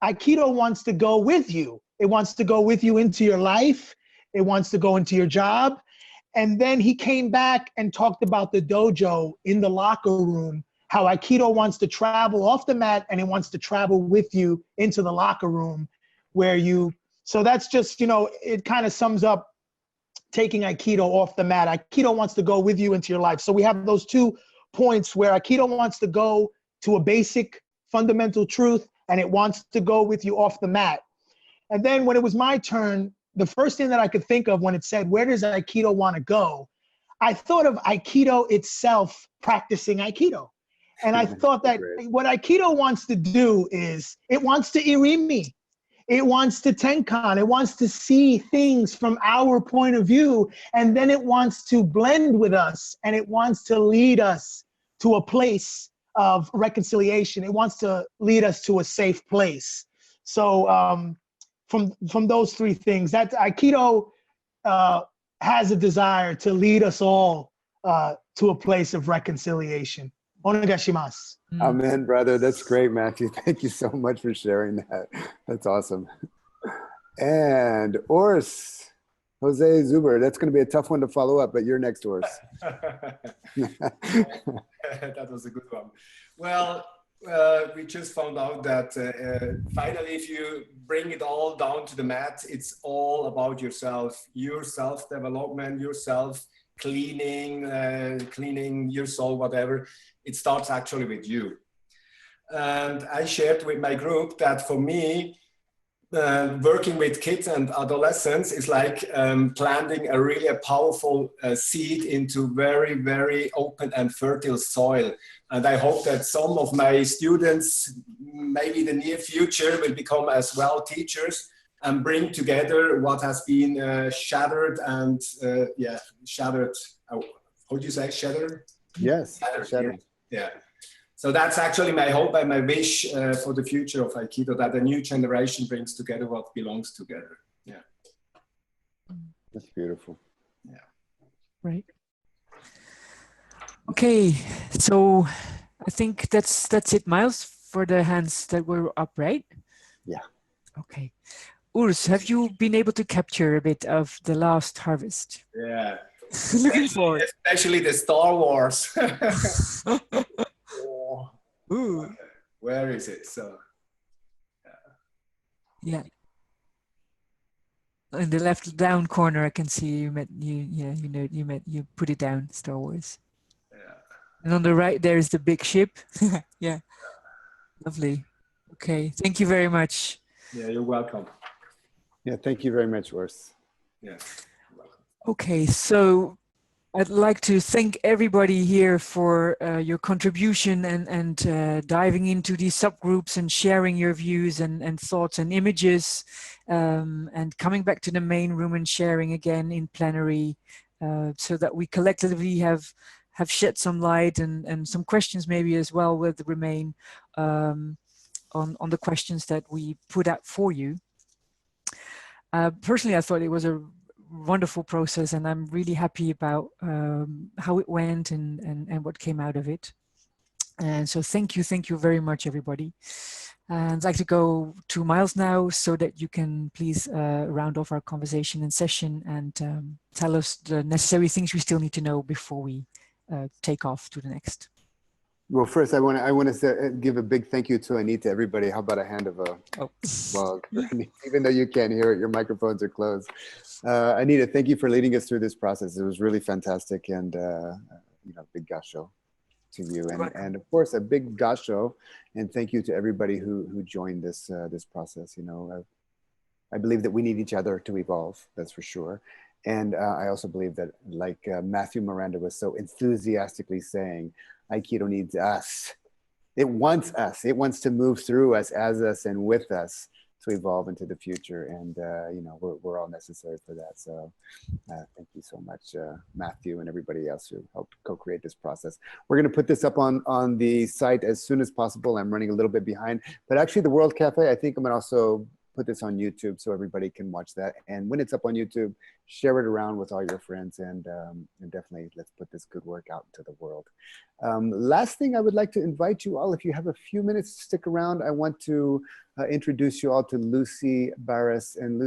Aikido wants to go with you. It wants to go with you into your life. It wants to go into your job. And then he came back and talked about the dojo in the locker room, how Aikido wants to travel off the mat and it wants to travel with you into the locker room so that's just, it kind of sums up taking Aikido off the mat. Aikido wants to go with you into your life. So we have those 2 points where Aikido wants to go to a basic fundamental truth and it wants to go with you off the mat. And then when it was my turn, the first thing that I could think of when it said, where does Aikido want to go? I thought of Aikido itself practicing Aikido. And I thought that what Aikido wants to do is it wants to irimi. It wants to tenkan. It wants to see things from our point of view. And then it wants to blend with us. And it wants to lead us to a place of reconciliation. It wants to lead us to a safe place. So from those 3 things, that Aikido has a desire to lead us all to a place of reconciliation. Onegashimasu. Amen, brother. That's great, Matthew. Thank you so much for sharing that. That's awesome. And Urs Jose Zuber, that's going to be a tough one to follow up, but you're next, Urs. That was a good one. Well, we just found out that finally, if you bring it all down to the mat, it's all about yourself, your self-development, yourself cleaning your soul, whatever. It starts actually with you. And I shared with my group that for me, working with kids and adolescents is like planting a really powerful seed into very, very open and fertile soil. And I hope that some of my students, maybe in the near future, will become as well teachers and bring together what has been shattered and, shattered. How do you say shattered? Yes, shattered. Yeah. So that's actually my hope and my wish for the future of Aikido, that a new generation brings together what belongs together. Yeah. That's beautiful. Yeah. Right. Okay, so I think that's it, Miles, for the hands that were up, right? Yeah. Okay. Urs, have you been able to capture a bit of the last harvest? Yeah. Looking forward. Especially the Star Wars. Ooh. Where is it? So. Yeah. In the left down corner, I can see you put it down, Star Wars. Yeah. And on the right, there's the big ship. Yeah. Lovely. Okay. Thank you very much. Yeah, you're welcome. Yeah, thank you very much, Urs. Yeah. Okay, so I'd like to thank everybody here for your contribution and diving into these subgroups and sharing your views and thoughts and images, and coming back to the main room and sharing again in plenary, so that we collectively have shed some light and some questions maybe as well will remain on the questions that we put out for you. Personally, I thought it was a wonderful process, and I'm really happy about how it went and what came out of it. And so thank you very much, everybody. And I'd like to go to Miles now so that you can please round off our conversation and session and tell us the necessary things we still need to know before we take off to the next. Well, first, I want to give a big thank you to Anita. Everybody, how about a hand of applause? Even though you can't hear it, your microphones are closed. Anita, thank you for leading us through this process. It was really fantastic, and big gasho to you, and of course a big gasho, and thank you to everybody who joined this process. I believe that we need each other to evolve. That's for sure. And I also believe that, like Matthew Miranda was so enthusiastically saying, Aikido needs us. It wants us. It wants to move through us, as us, and with us to evolve into the future. And, we're all necessary for that. So thank you so much, Matthew, and everybody else who helped co-create this process. We're going to put this up on the site as soon as possible. I'm running a little bit behind. But actually, the World Cafe, I think I'm going to also put this on YouTube so everybody can watch that. And when it's up on YouTube, share it around with all your friends, and definitely let's put this good work out into the world. Last thing, I would like to invite you all, if you have a few minutes to stick around, I want to introduce you all to Lucille Barras. And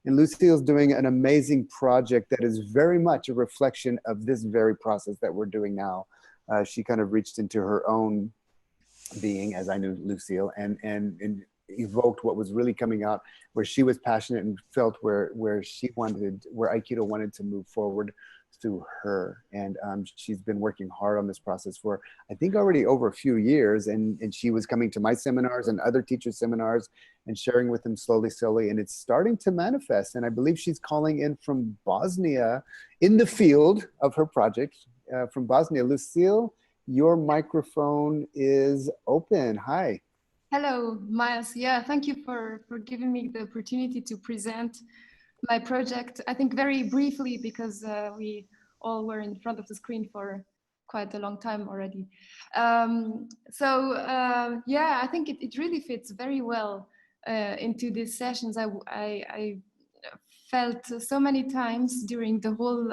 Lucille's doing an amazing project that is very much a reflection of this very process that we're doing now. She kind of reached into her own being, as I knew Lucille, and evoked what was really coming out, where she was passionate and felt where Aikido wanted to move forward through her. And she's been working hard on this process for, I think, already over a few years. And she was coming to my seminars and other teachers' seminars and sharing with them slowly, and it's starting to manifest. And I believe she's calling in from Bosnia in the field of her project from Bosnia. Lucille, your microphone is open. Hi. Hello, Miles. Yeah, thank you for giving me the opportunity to present my project. I think very briefly, because we all were in front of the screen for quite a long time already. Yeah, I think it really fits very well into these sessions. I felt so many times during the whole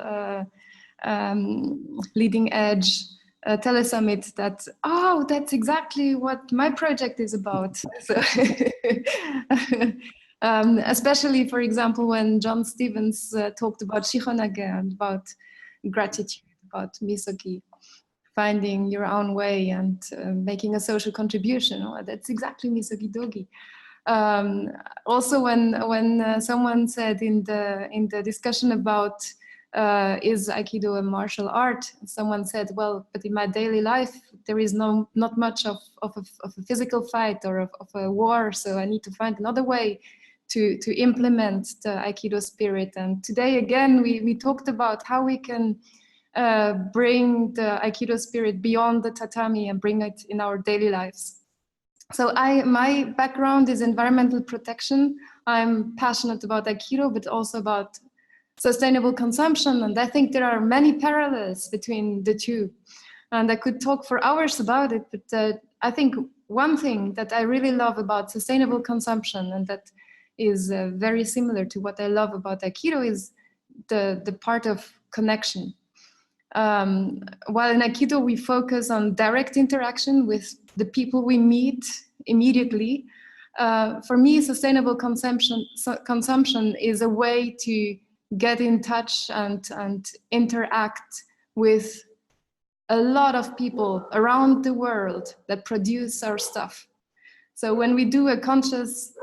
leading edge Tele-summit that, oh, that's exactly what my project is about. So, especially, for example, when John Stevens talked about Shihonage and about gratitude, about misogi, finding your own way and making a social contribution. Well, that's exactly misogi dogi. Also, when someone said in the discussion about is Aikido a martial art? Someone said, well, but in my daily life, there is not much of a physical fight or of a war, so I need to find another way to implement the Aikido spirit. And today, again, we talked about how we can bring the Aikido spirit beyond the tatami and bring it in our daily lives. So my background is environmental protection. I'm passionate about Aikido, but also about sustainable consumption, and I think there are many parallels between the two, and I could talk for hours about it, but I think one thing that I really love about sustainable consumption, and that is very similar to what I love about Aikido, is the part of connection. While in Aikido we focus on direct interaction with the people we meet immediately, for me sustainable consumption is a way to get in touch and interact with a lot of people around the world that produce our stuff. So when we do a conscious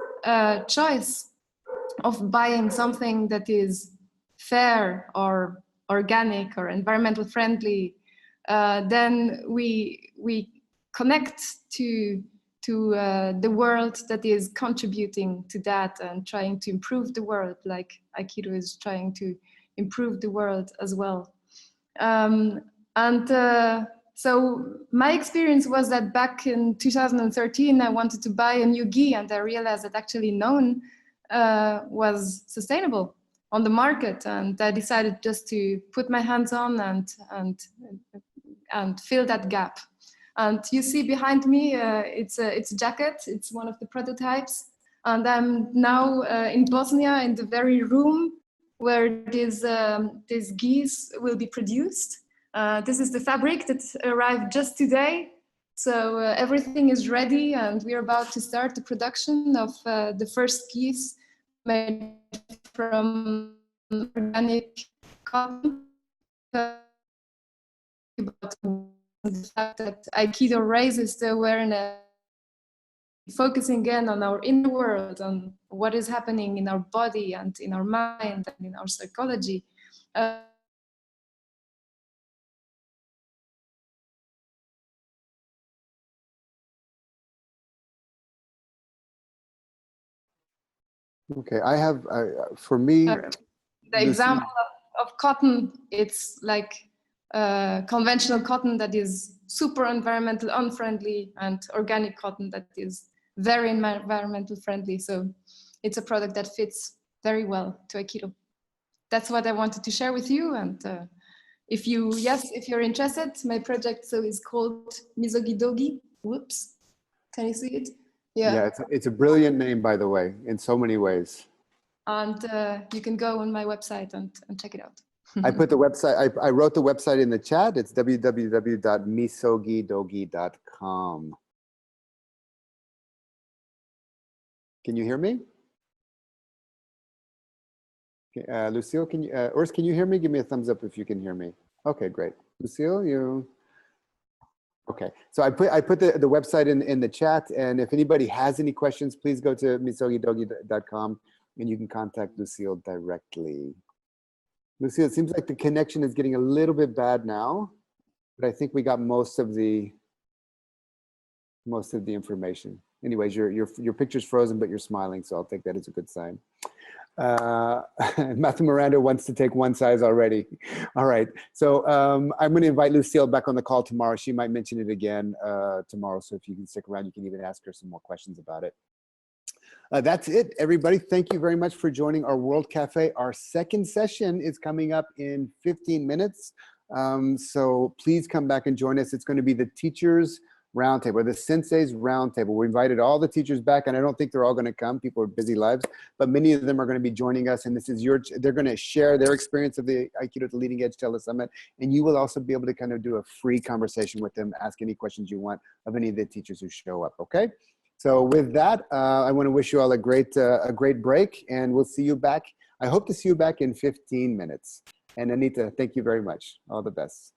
choice of buying something that is fair or organic or environmental friendly, then we connect to the world that is contributing to that and trying to improve the world, like Aikido is trying to improve the world as well. So my experience was that back in 2013, I wanted to buy a new gi, and I realized that actually none was sustainable on the market, and I decided just to put my hands on and fill that gap. And you see behind me, it's a jacket. It's one of the prototypes. And I'm now in Bosnia, in the very room where these gis will be produced. This is the fabric that arrived just today. So everything is ready, and we're about to start the production of the first piece made from organic cotton. About the fact that Aikido raises the awareness, focusing again on our inner world, on what is happening in our body and in our mind and in our psychology. Okay, I have, for me, the example of cotton, it's like conventional cotton that is super environmental unfriendly, and organic cotton that is very environmental friendly. So it's a product that fits very well to Aikido. That's what I wanted to share with you. And if you're interested, my project is called Misogi Dogi. Whoops, can you see it? Yeah, it's a brilliant name, by the way, in so many ways. And you can go on my website and check it out. I put the website, I wrote the website in the chat. It's www.misogidogi.com. Can you hear me? Lucille, can you, Urs, can you hear me? Give me a thumbs up if you can hear me. Okay, great. Lucille, you? Okay, so I put the website in the chat, and if anybody has any questions, please go to misogidogi.com and you can contact Lucille directly. Lucille, it seems like the connection is getting a little bit bad now, but I think we got most of the information. Anyways, your picture's frozen, but you're smiling, so I'll take that as a good sign. Matthew Miranda wants to take one size already. All right, so I'm going to invite Lucille back on the call tomorrow. She might mention it again tomorrow, so if you can stick around, you can even ask her some more questions about it. That's it, everybody. Thank you very much for joining our World Cafe. Our second session is coming up in 15 minutes, so please come back and join us. It's going to be the Teachers Roundtable, the Sensei's Roundtable. We invited all the teachers back, and I don't think they're all going to come. People are busy lives, but many of them are going to be joining us, and this is they're going to share their experience of the Aikido at the Leading Edge Tele-summit, and you will also be able to kind of do a free conversation with them, ask any questions you want of any of the teachers who show up, okay? So with that, I want to wish you all a great break, and we'll see you back. I hope to see you back in 15 minutes. And Anita, thank you very much. All the best.